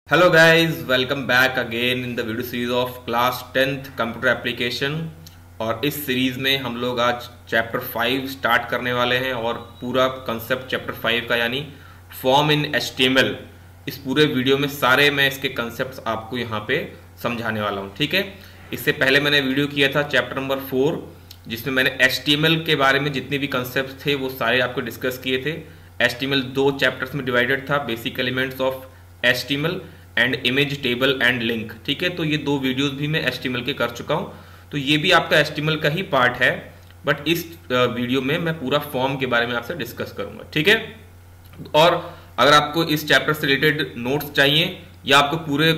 Hello guys, welcome back again in the video series of class 10th computer application. और इस series में हम लोग आज चैप्टर 5 स्टार्ट करने वाले हैं और पूरा कंसेप्ट चैप्टर 5 का यानी फॉर्म इन HTML, इस पूरे वीडियो में सारे मैं इसके कंसेप्ट्स आपको यहाँ पे समझाने वाला हूँ। ठीक है, इससे पहले मैंने वीडियो किया था चैप्टर नंबर 4 जिसमें मैंने HTML के बारे में जितने भी कंसेप्ट थे वो सारे आपको डिस्कस किए थे। HTML दो चैप्टर्स में डिवाइडेड था, basic elements of HTML and image table and link. ठीक है, तो ये दो वीडियोस भी मैं HTML के कर चुका हूँ, तो ये भी आपका HTML का ही पार्ट है, बट इस वीडियो में मैं पूरा फॉर्म के बारे में आपसे डिस्कस करूंगा। ठीक है, और अगर आपको इस चैप्टर से रिलेटेड नोट्स चाहिए या आपको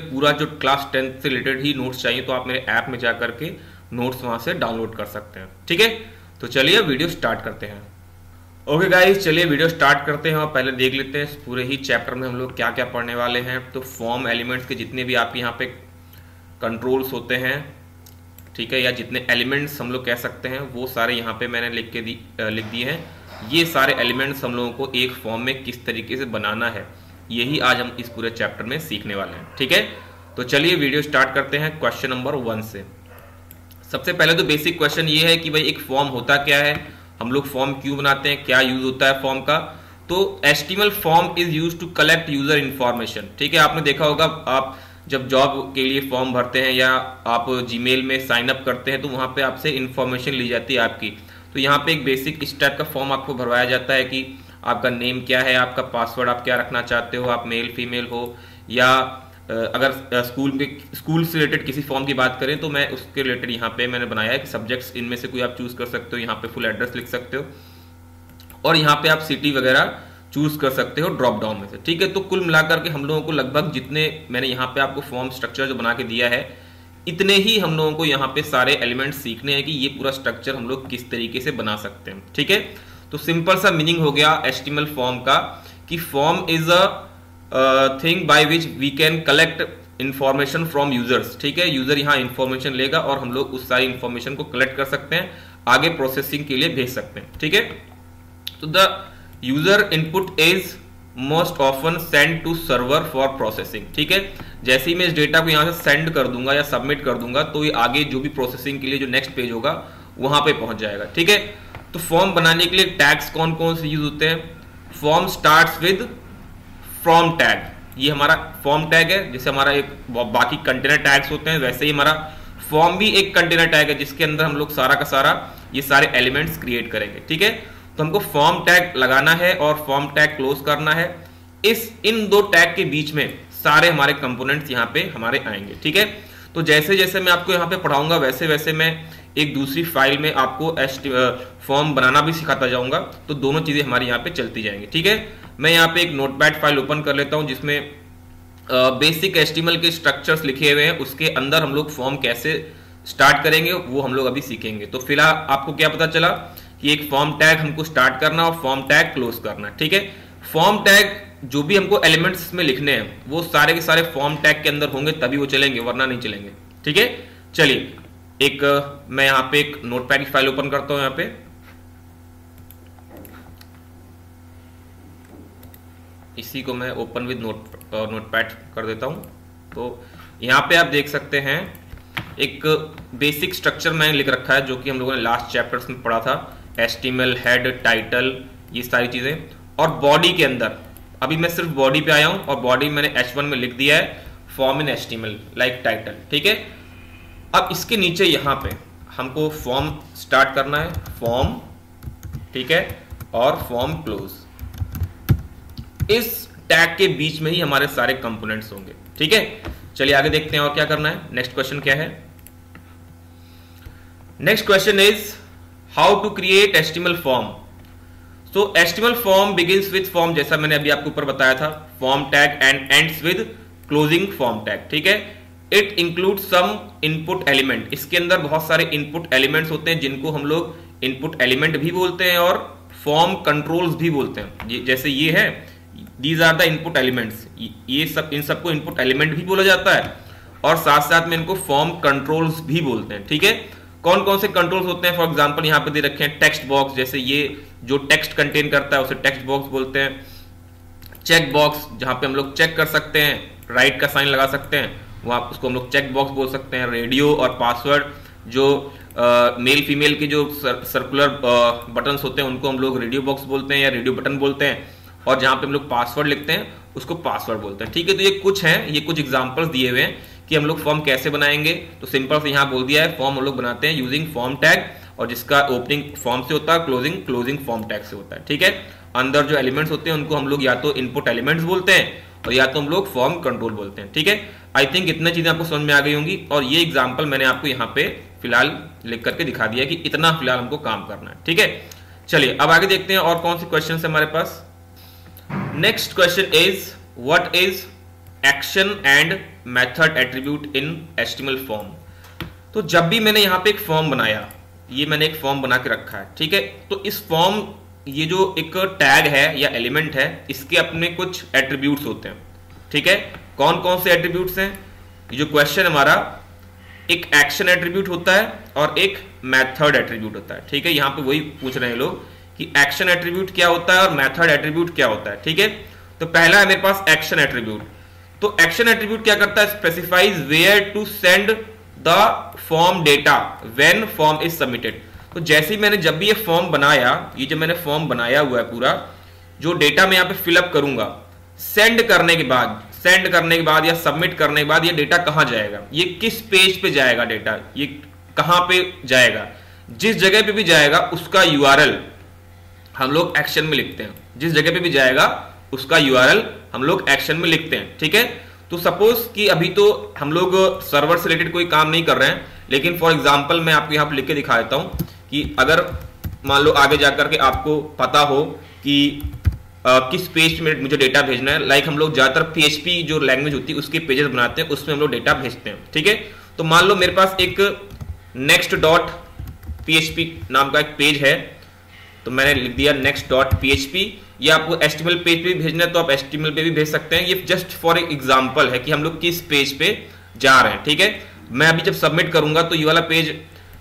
पूरा जो क्लास 10 से रिलेटेड ही नोट्स चाहिए तो आप मेरे ऐप में जा करके नोट्स वहां से डाउनलोड कर सकते हैं। ठीक है, तो चलिए वीडियो स्टार्ट करते हैं। ओके गाइस, चलिए वीडियो स्टार्ट करते हैं और पहले देख लेते हैं पूरे ही चैप्टर में हम लोग क्या क्या पढ़ने वाले हैं। तो फॉर्म एलिमेंट्स के जितने भी आपके यहाँ पे कंट्रोल्स होते हैं, ठीक है, या जितने एलिमेंट्स हम लोग कह सकते हैं वो सारे यहाँ पे मैंने लिख दिए हैं। ये सारे एलिमेंट्स हम लोगों को एक फॉर्म में किस तरीके से बनाना है, यही आज हम इस पूरे चैप्टर में सीखने वाले हैं। ठीक है, तो चलिए वीडियो स्टार्ट करते हैं क्वेश्चन नंबर 1 से। सबसे पहले तो बेसिक क्वेश्चन ये है कि भाई एक फॉर्म होता क्या है, हम लोग फॉर्म क्यों बनाते हैं, क्या यूज होता है फॉर्म का। तो HTML form is use to collect user information. ठीक है, आपने देखा होगा आप जब जॉब के लिए फॉर्म भरते हैं या आप जीमेल में साइन अप करते हैं तो वहां पे आपसे इंफॉर्मेशन ली जाती है आपकी। तो यहाँ पे एक बेसिक इस टाइप का फॉर्म आपको भरवाया जाता है कि आपका नेम क्या है, आपका पासवर्ड आप क्या रखना चाहते हो, आप मेल फीमेल हो, या अगर स्कूल से रिलेटेड किसी फॉर्म की बात करें तो मैं उसके रिलेटेड यहाँ पे मैंने बनाया है कि सब्जेक्ट्स इनमें से कोई आप चूज कर सकते हो, यहाँ पे फुल एड्रेस लिख सकते हो और यहाँ पे आप सिटी वगैरह चूज कर सकते हो ड्रॉप डाउन में से। ठीक है, तो कुल मिलाकर के हम लोगों को लगभग जितने मैंने यहाँ पे आपको फॉर्म स्ट्रक्चर जो बना के दिया है इतने ही हम लोगों को यहाँ पे सारे एलिमेंट सीखने हैं कि ये पूरा स्ट्रक्चर हम लोग किस तरीके से बना सकते हैं। ठीक है, तो सिंपल सा मीनिंग हो गया HTML फॉर्म का कि form is a thing by which we can collect information from users. ठीक है, यूजर यहाँ इंफॉर्मेशन लेगा और हम लोग उस सारी इंफॉर्मेशन को कलेक्ट कर सकते हैं, आगे प्रोसेसिंग के लिए भेज सकते हैं। ठीक है, तो the user input is most often send to server for processing. ठीक है, जैसे ही मैं इस डेटा को यहाँ से सेंड कर दूंगा या सबमिट कर दूंगा तो ये आगे जो भी प्रोसेसिंग के लिए जो नेक्स्ट पेज होगा वहां पे पहुंच जाएगा। ठीक है, तो फॉर्म बनाने के लिए टैग्स कौन कौन से यूज होते हैं। Form starts with from tag, ये हमारा फॉर्म टैग है। जैसे हमारा एक बाकी कंटेनर टैग्स होते हैं वैसे ही हमारा फॉर्म भी एक कंटेनर टैग है जिसके अंदर हम लोग सारा का सारा ये सारे एलिमेंट्स क्रिएट करेंगे। ठीक है, तो हमको फॉर्म टैग लगाना है और फॉर्म टैग क्लोज करना है। इन दो टैग के बीच में सारे हमारे कंपोनेंट्स यहाँ पे हमारे आएंगे। ठीक है, तो जैसे जैसे मैं आपको यहाँ पे पढ़ाऊंगा वैसे वैसे मैं एक दूसरी फाइल में आपको फॉर्म बनाना भी सिखाता जाऊंगा, तो दोनों चीजें हमारी यहाँ पे चलती जाएंगी। ठीक है, मैं यहाँ पे एक नोटपैड फाइल ओपन कर लेता हूँ जिसमें बेसिक HTML के स्ट्रक्चर्स लिखे हुए हैं, उसके अंदर हम लोग फॉर्म कैसे स्टार्ट करेंगे वो हम लोग अभी सीखेंगे। तो फिलहाल आपको क्या पता चला कि एक फॉर्म टैग हमको स्टार्ट करना और फॉर्म टैग क्लोज करना। ठीक है, फॉर्म टैग जो भी हमको एलिमेंट्स में लिखने हैं वो सारे के सारे फॉर्म टैग के अंदर होंगे तभी वो चलेंगे, वरना नहीं चलेंगे। ठीक है, चलिए मैं यहाँ पे एक नोटपैड की फाइल ओपन करता हूँ। यहाँ पे इसी को मैं ओपन विद नोटपैड कर देता हूं। तो यहाँ पे आप देख सकते हैं एक बेसिक स्ट्रक्चर मैंने लिख रखा है जो कि हम लोगों ने लास्ट चैप्टर्स में पढ़ा था। HTML हेड, टाइटल, ये सारी चीजें। और बॉडी के अंदर अभी मैं सिर्फ बॉडी पे आया हूं और बॉडी मैंने H1 में लिख दिया है form in HTML like title. ठीक है, अब इसके नीचे यहाँ पे हमको फॉर्म स्टार्ट करना है, फॉर्म, ठीक है, और फॉर्म क्लोज। इस टैग के बीच में ही हमारे सारे कंपोनेंट्स होंगे। ठीक है, चलिए आगे देखते हैं और क्या करना है। नेक्स्ट क्वेश्चन क्या है। Next question is how to create HTML form. So HTML form begins with form, जैसा मैंने अभी आपको ऊपर बताया था, form tag and ends with closing form tag. ठीक है, it include some input element. इसके अंदर बहुत सारे इनपुट एलिमेंट्स होते हैं जिनको हम लोग इनपुट एलिमेंट भी बोलते हैं और फॉर्म कंट्रोल्स भी बोलते हैं। जैसे ये है, these are the input elements, ये सब, इन सबको इनपुट एलिमेंट भी बोला जाता है और साथ साथ में इनको फॉर्म कंट्रोल्स भी बोलते हैं। ठीक है, कौन कौन से कंट्रोल्स होते हैं, फॉर एग्जांपल यहाँ पे दे रखे हैं टेक्स्ट बॉक्स, जैसे ये जो टेक्स्ट कंटेन करता है उसे टेक्स्ट बॉक्स बोलते हैं। चेक बॉक्स, जहां पे हम लोग चेक कर सकते हैं राइट का साइन लगा सकते हैं, वो आप उसको हम लोग चेक बॉक्स बोल सकते हैं। रेडियो और पासवर्ड जो मेल फीमेल के जो सर्कुलर बटन्स होते हैं उनको हम लोग रेडियो बॉक्स बोलते हैं या रेडियो बटन बोलते हैं, और जहां पे हम लोग पासवर्ड लिखते हैं उसको पासवर्ड बोलते हैं। ठीक है, तो ये कुछ हैं, ये कुछ एग्जांपल्स दिए हुए हैं कि हम लोग फॉर्म कैसे बनाएंगे। तो सिंपल से यहाँ बोल दिया है फॉर्म हम लोग बनाते हैं यूजिंग फॉर्म टैग, और जिसका ओपनिंग फॉर्म से होता है, क्लोजिंग फॉर्म टैग से होता है। ठीक है, अंदर जो एलिमेंट्स होते हैं उनको हम लोग या तो इनपुट एलिमेंट्स बोलते हैं और या तो हम लोग फॉर्म कंट्रोल बोलते हैं। ठीक है, आई थिंक इतनी चीजें आपको समझ में आ गई होंगी, और ये एग्जांपल मैंने आपको यहाँ पे फिलहाल लिख करके दिखा दिया कि इतना फिलहाल हमको काम करना है। ठीक है, चलिए अब आगे देखते हैं और कौन से क्वेश्चन है हमारे पास। Next question is what is action and method attribute in HTML form. तो जब भी मैंने यहाँ पे एक फॉर्म बनाया, ये मैंने एक फॉर्म बना के रखा है, ठीक है, तो इस फॉर्म, ये जो एक टैग है या एलिमेंट है, इसके अपने कुछ एट्रीब्यूट्स होते हैं। ठीक है, कौन कौन से एट्रीब्यूट्स हैं? ये जो क्वेश्चन हमारा, एक एक्शन एट्रीब्यूट होता है और एक मेथड एट्रीब्यूट होता है। ठीक है, यहाँ पे वही पूछ रहे हैं लोग कि एक्शन एट्रीब्यूट क्या होता है और मेथड एट्रीब्यूट क्या होता है। ठीक है, तो पहला है मेरे पास एक्शन एट्रीब्यूट। तो एक्शन एट्रीब्यूट क्या करता है? Specifies where to send the form data when form is submitted. तो जैसे ही मैंने जब भी ये फॉर्म बनाया, ये जो मैंने फॉर्म बनाया हुआ है पूरा, जो डेटा मैं यहाँ पे फिलअप करूंगा, सेंड करने के बाद या सबमिट करने के बाद ये डेटा कहां जाएगा, ये किस पेज पे जाएगा, डेटा ये कहां पे जाएगा, जिस जगह पे भी जाएगा उसका URL हम लोग एक्शन में लिखते हैं। जिस जगह पे भी जाएगा उसका URL हम लोग एक्शन में लिखते हैं। ठीक है, तो सपोज कि अभी तो हम लोग सर्वर से रिलेटेड कोई काम नहीं कर रहे हैं, लेकिन फॉर एग्जांपल मैं आपको यहाँ पे लिख के दिखा देता हूँ कि अगर मान लो आगे जाकर के आपको पता हो कि किस पेज में मुझे डेटा भेजना है, लाइक हम लोग ज्यादातर PHP जो लैंग्वेज होती है उसके पेजेस बनाते हैं, उसमें हम लोग डेटा भेजते हैं। ठीक है, तो मान लो मेरे पास एक next.php नाम का एक पेज है, तो मैंने लिख दिया next.php, या आपको HTML पेज पे भी भेजना है तो आप HTML पे भी भेज सकते हैं। ये जस्ट फॉर एग्जांपल है कि हम लोग किस पेज पे जा रहे हैं। ठीक है, मैं अभी जब सबमिट करूंगा तो ये वाला पेज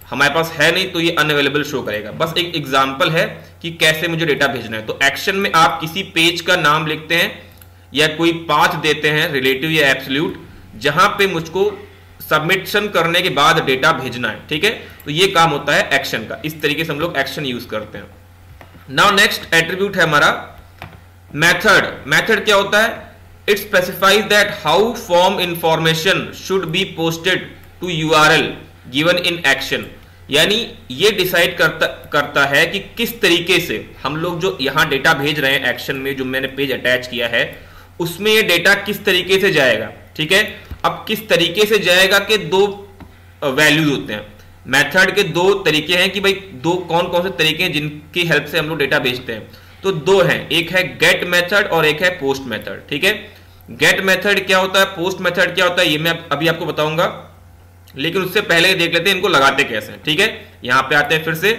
हमारे पास है नहीं, तो ये अनअवेलेबल शो करेगा। बस एक एग्जांपल है कि कैसे मुझे डेटा भेजना है। तो एक्शन में आप किसी पेज का नाम लिखते हैं या कोई पाथ देते हैं, रिलेटिव या एब्सोल्यूट, जहां पे मुझको सबमिशन करने के बाद डेटा भेजना है। ठीक है, तो ये काम होता है एक्शन का। इस तरीके से हम लोग एक्शन यूज करते हैं। नाउ नेक्स्ट एट्रीब्यूट है हमारा मेथड। मेथड क्या होता है? It specifies that how form information should be posted to URL given in action. यानी ये डिसाइड करता है कि किस तरीके से हम लोग जो यहां डेटा भेज रहे हैं एक्शन में, जो मैंने पेज अटैच किया है, उसमें ये डेटा किस तरीके से जाएगा। ठीक है, अब किस तरीके से जाएगा के दो वैल्यूज होते हैं। मेथड के दो तरीके हैं कि भाई दो कौन कौन से तरीके हैं जिनकी हेल्प से हम लोग डेटा भेजते हैं। तो दो हैं, एक है गेट मेथड और एक है पोस्ट मेथड। ठीक है, गेट मेथड क्या होता है, पोस्ट मेथड क्या होता है, ये मैं अभी आपको बताऊंगा, लेकिन उससे पहले देख लेते हैं इनको लगाते कैसे हैं। ठीक है, यहां पे आते हैं, फिर से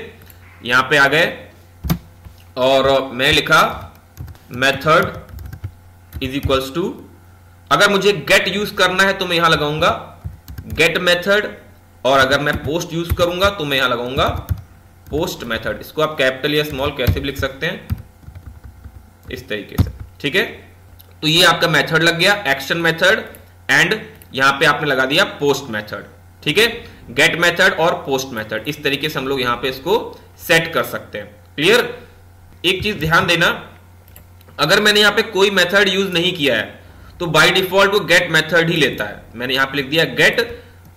यहां पे आ गए और मैं लिखा मेथड इज इक्वल्स टू, अगर मुझे गेट यूज करना है तो मैं यहां लगाऊंगा गेट मेथड, और अगर मैं पोस्ट यूज करूंगा तो मैं यहां लगाऊंगा पोस्ट मेथड। इसको आप कैपिटल या स्मॉल कैसे भी लिख सकते हैं, इस तरीके से। ठीक है, तो ये आपका मेथड लग गया, एक्शन मेथड, एंड यहां पे आपने लगा दिया पोस्ट मेथड। ठीक है, गेट मेथड और पोस्ट मेथड, इस तरीके से हम लोग यहां पे इसको सेट कर सकते हैं। क्लियर? एक चीज ध्यान देना, अगर मैंने यहां पे कोई मेथड यूज नहीं किया है तो बाय डिफॉल्ट वो गेट मेथड ही लेता है। मैंने यहां पे लिख दिया गेट,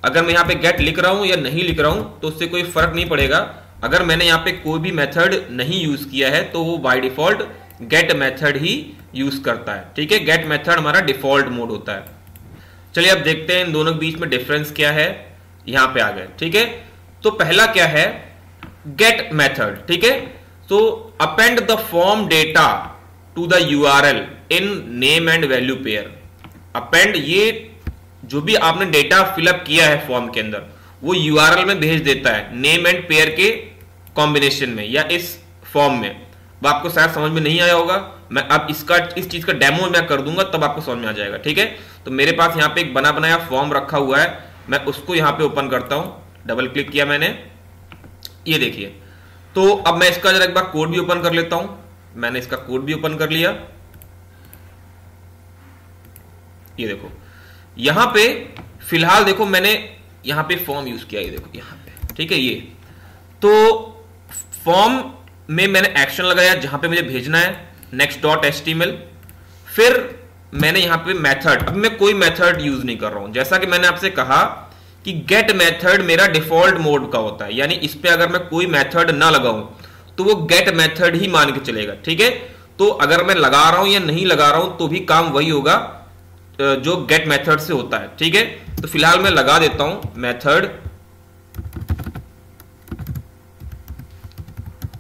अगर मैं यहां पे गेट लिख रहा हूं या नहीं लिख रहा हूं तो उससे कोई फर्क नहीं पड़ेगा। अगर मैंने यहां पे कोई भी मेथड नहीं यूज किया है तो वो by default get method he use करता है। ठीक है, गेट मेथड हमारा डिफॉल्ट मोड होता है। चलिए अब देखते हैं इन दोनों के बीच में डिफरेंस क्या है। यहां पे आ गए। ठीक है, तो पहला क्या है, गेट मेथड। ठीक है, तो append the form data to the URL in name and value pair. Append, ये जो भी आपने डेटा फिलअप किया है फॉर्म के अंदर वो URL में भेज देता है, नेम एंड पेयर के कॉम्बिनेशन में या इस फॉर्म में। वो आपको शायद समझ में नहीं आया होगा, मैं अब इस चीज का डेमो मैं कर दूंगा तब आपको समझ में आ जाएगा। ठीक है, तो मेरे पास यहाँ पे एक बना बनाया फॉर्म रखा हुआ है, मैं उसको यहाँ पे ओपन करता हूं। डबल क्लिक किया मैंने, ये देखिए। तो अब मैं इसका जरा एक बार कोड भी ओपन कर लेता हूं। मैंने इसका कोड भी ओपन कर लिया, ये देखो। यहां पे फिलहाल देखो मैंने यहां पे फॉर्म यूज किया, ये देखो यहां पे, ठीक है। ये तो फॉर्म में मैंने एक्शन लगाया जहां पे मुझे भेजना है, नेक्स्ट डॉट एचटीएमएल। फिर मैंने यहां पे मेथड, अब मैं कोई मेथड यूज नहीं कर रहा हूं। जैसा कि मैंने आपसे कहा कि गेट मेथड मेरा डिफॉल्ट मोड का होता है, यानी इस पे अगर मैं कोई मेथड ना लगाऊं तो वो गेट मेथड ही मान के चलेगा, ठीक है। तो अगर मैं लगा रहा हूं या नहीं लगा रहा हूं तो भी काम वही होगा जो गेट मेथड से होता है, ठीक है। तो फिलहाल मैं लगा देता हूं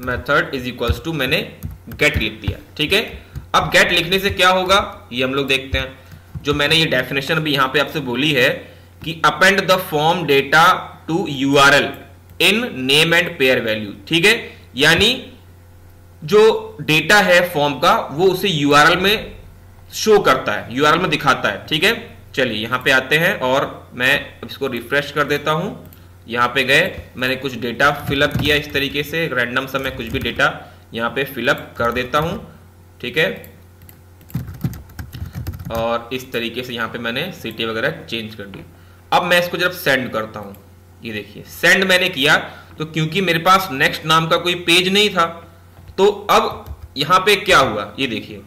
मेथड इज इक्वल्स टू, मैंने गेट लिख दिया, ठीक है। अब गेट लिखने से क्या होगा ये हम लोग देखते हैं। जो मैंने ये डेफिनेशन भी यहां पे आपसे बोली है कि append the form data to URL in name and pair value, ठीक है। यानी जो डेटा है फॉर्म का वो उसे यूआरएल में शो करता है, यूआरएल में दिखाता है, ठीक है। चलिए यहां पे आते हैं और मैं इसको रिफ्रेश कर देता हूं। यहां पे गए, मैंने कुछ डेटा फिलअप किया इस तरीके से, रैंडम सा मैं कुछ भी डेटा यहां पे फिलअप कर देता हूं, ठीक है। और इस तरीके से यहां पे मैंने सिटी वगैरह चेंज कर दी। अब मैं इसको जब सेंड करता हूं, ये देखिए सेंड मैंने किया, तो क्योंकि मेरे पास नेक्स्ट नाम का कोई पेज नहीं था, तो अब यहां पे क्या हुआ ये देखिए,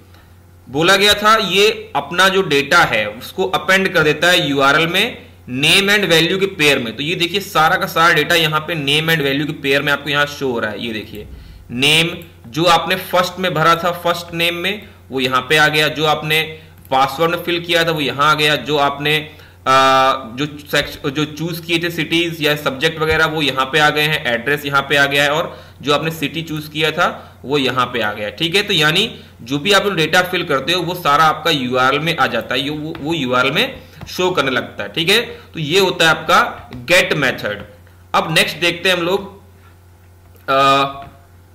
बोला गया था ये अपना जो डेटा है उसको अपेंड कर देता है यूआरएल में नेम एंड वैल्यू के पेयर में। तो ये देखिए सारा का सारा डेटा यहां पे नेम एंड वैल्यू के पेयर में आपको यहां शो हो रहा है। ये देखिए नेम जो आपने फर्स्ट में भरा था, फर्स्ट नेम में, वो यहां पे आ गया। जो आपने पासवर्ड में फिल किया था वो यहां आ गया। जो आपने जो चूज किए थे सिटीज या सब्जेक्ट वगैरह वो यहाँ पे आ गए हैं, एड्रेस यहाँ पे आ गया है, और जो आपने सिटी चूज किया था वो यहाँ पे आ गया, ठीक है। तो यानी जो भी आप लोग डेटा फिल करते हो वो सारा आपका यूआरएल में आ जाता है, वो यूआरएल में शो करने लगता है, ठीक है। तो ये होता है आपका गेट मेथड। अब नेक्स्ट देखते हैं हम लोग,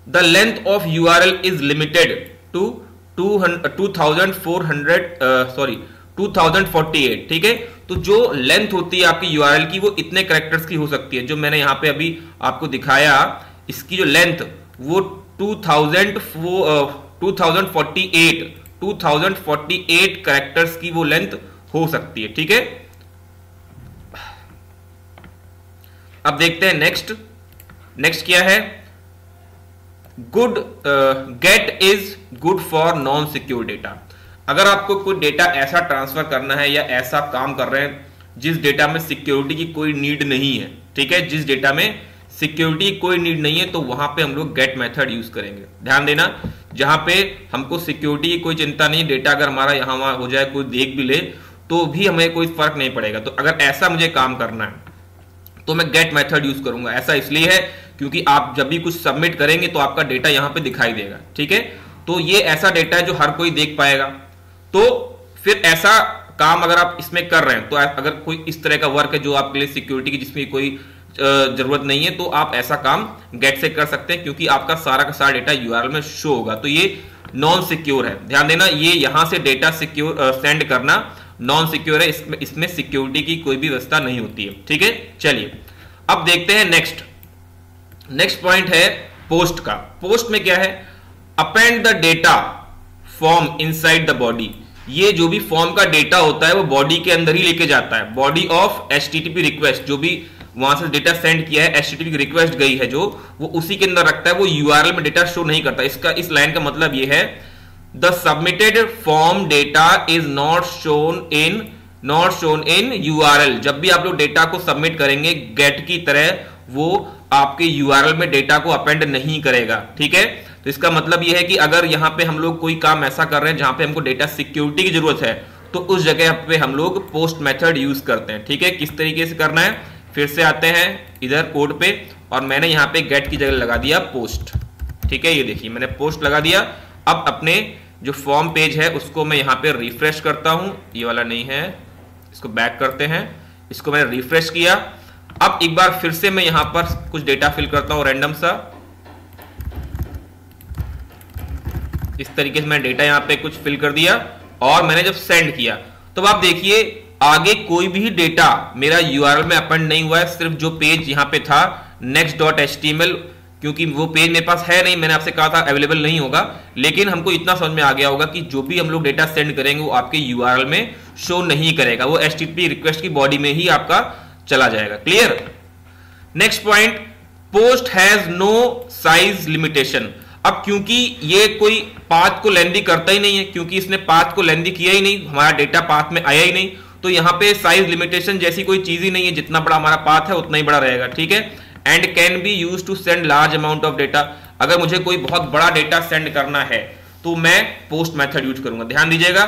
the length of URL is limited to 2048, ठीक है। तो जो लेंथ होती है आपकी यूआरएल की वो इतने कैरेक्टर्स की हो सकती है। जो मैंने यहां पे अभी आपको दिखाया, इसकी जो लेंथ वो 2048 कैरेक्टर्स की वो लेंथ हो सकती है, ठीक है। अब देखते हैं नेक्स्ट क्या है। Good get is good for non secure data. अगर आपको कोई डेटा ऐसा ट्रांसफर करना है या ऐसा काम कर रहे हैं जिस डेटा में सिक्योरिटी की कोई नीड नहीं है, ठीक है, जिस डेटा में सिक्योरिटी की कोई नीड नहीं है, तो वहां पे हम लोग गेट मेथड यूज करेंगे। ध्यान देना, जहां पे हमको सिक्योरिटी की कोई चिंता नहीं, डेटा अगर हमारा यहां वहां हो जाए, कोई देख भी ले तो भी हमें कोई फर्क नहीं पड़ेगा। तो अगर ऐसा मुझे काम करना है तो मैं गेट मेथड यूज करूंगा। ऐसा इसलिए है क्योंकि आप जब भी कुछ सबमिट करेंगे तो आपका डेटा यहां पे दिखाई देगा, ठीक है। तो ये ऐसा डेटा है जो हर कोई देख पाएगा। तो फिर ऐसा काम अगर आप इसमें कर रहे हैं, तो अगर कोई इस तरह का वर्क है जो आपके लिए सिक्योरिटी की जिसमें कोई जरूरत नहीं है, तो आप ऐसा काम गेट से कर सकते हैं, क्योंकि आपका सारा का सारा डेटा यूआरएल में शो होगा। तो ये नॉन सिक्योर है, ध्यान देना। ये यहां से डेटा सिक्योर सेंड करना नॉन सिक्योर है, इसमें सिक्योरिटी की कोई भी व्यवस्था नहीं होती है, ठीक है। चलिए अब देखते हैं नेक्स्ट पॉइंट है पोस्ट का। पोस्ट में क्या है, append the data form inside the body. ये जो भी फॉर्म का डेटा होता है वो बॉडी के अंदर ही लेके जाता है। बॉडी ऑफ एचटीटीपी रिक्वेस्ट, जो भी वहां से डेटा सेंड किया है, एचटीटीपी रिक्वेस्ट गई है जो, वो उसी के अंदर रखता है। वो यूआरएल में डेटा शो नहीं करता। इस लाइन का मतलब ये है, the submitted form data is not shown in URL. जब भी आप लोग डेटा को सबमिट करेंगे गेट की तरह, वो आपके यूआरएल में डेटा को अपेंड नहीं करेगा, ठीक है। तो इसका मतलब यह है कि अगर यहां पे हम लोग कोई काम ऐसा कर रहे हैं जहां पे हमको डेटा सिक्योरिटी की जरूरत है, तो उस जगह पे हम लोग पोस्ट मेथड यूज करते हैं, ठीक है। किस तरीके से करना है, फिर से आते हैं इधर कोड पे, और मैंने यहां पे गेट की जगह लगा दिया पोस्ट, ठीक है। ये देखिए मैंने पोस्ट लगा दिया। अब अपने जो फॉर्म पेज है उसको मैं यहां पे रिफ्रेश करता हूं, ये वाला नहीं है, इसको बैक करते हैं। इसको मैंने रिफ्रेश किया। अब एक बार फिर से मैं यहां पर कुछ डेटा फिल करता हूं रैंडम सा। इस तरीके से मैंने डेटा यहां पे कुछ फिल कर दिया, और मैंने जब सेंड किया तो आप देखिए आगे कोई भी डेटा मेरा यूआरएल में अपेंड नहीं हुआ है। सिर्फ जो पेज यहां पे था next.html क्योंकि वो पेज मेरे पास है नहीं, मैंने आपसे कहा था अवेलेबल नहीं होगा, लेकिन हमको इतना समझ में आ गया होगा कि जो भी हम लोग डेटा सेंड करेंगे वो आपके यूआरएल में शो नहीं करेगा, वो एचटीटीपी रिक्वेस्ट की बॉडी में ही आपका चला जाएगा। Clear? Next point, post has no size limitation. अब क्योंकि ये कोई पाथ को लेंदी करता ही नहीं है, क्योंकि इसने पाथ को लेंदी किया ही नहीं, हमारा डेटा पाथ में आया ही नहीं, तो यहां पे साइज लिमिटेशन जैसी कोई चीज ही नहीं है, जितना बड़ा हमारा पाथ है उतना ही बड़ा रहेगा। ठीक है? And can be use to send large amount of data. अगर मुझे कोई बहुत बड़ा डेटा सेंड करना है तो मैं पोस्ट मेथड यूज करूंगा। ध्यान दीजिएगा,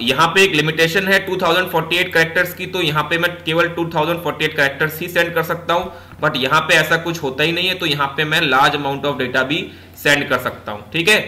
यहां पे एक लिमिटेशन है 2048 कैरेक्टर्स की, तो यहां पे मैं केवल 2048 कैरेक्टर्स ही सेंड कर सकता हूं, बट यहां पे ऐसा कुछ होता ही नहीं है, तो यहां पे मैं लार्ज अमाउंट ऑफ डेटा भी सेंड कर सकता हूं। ठीक है?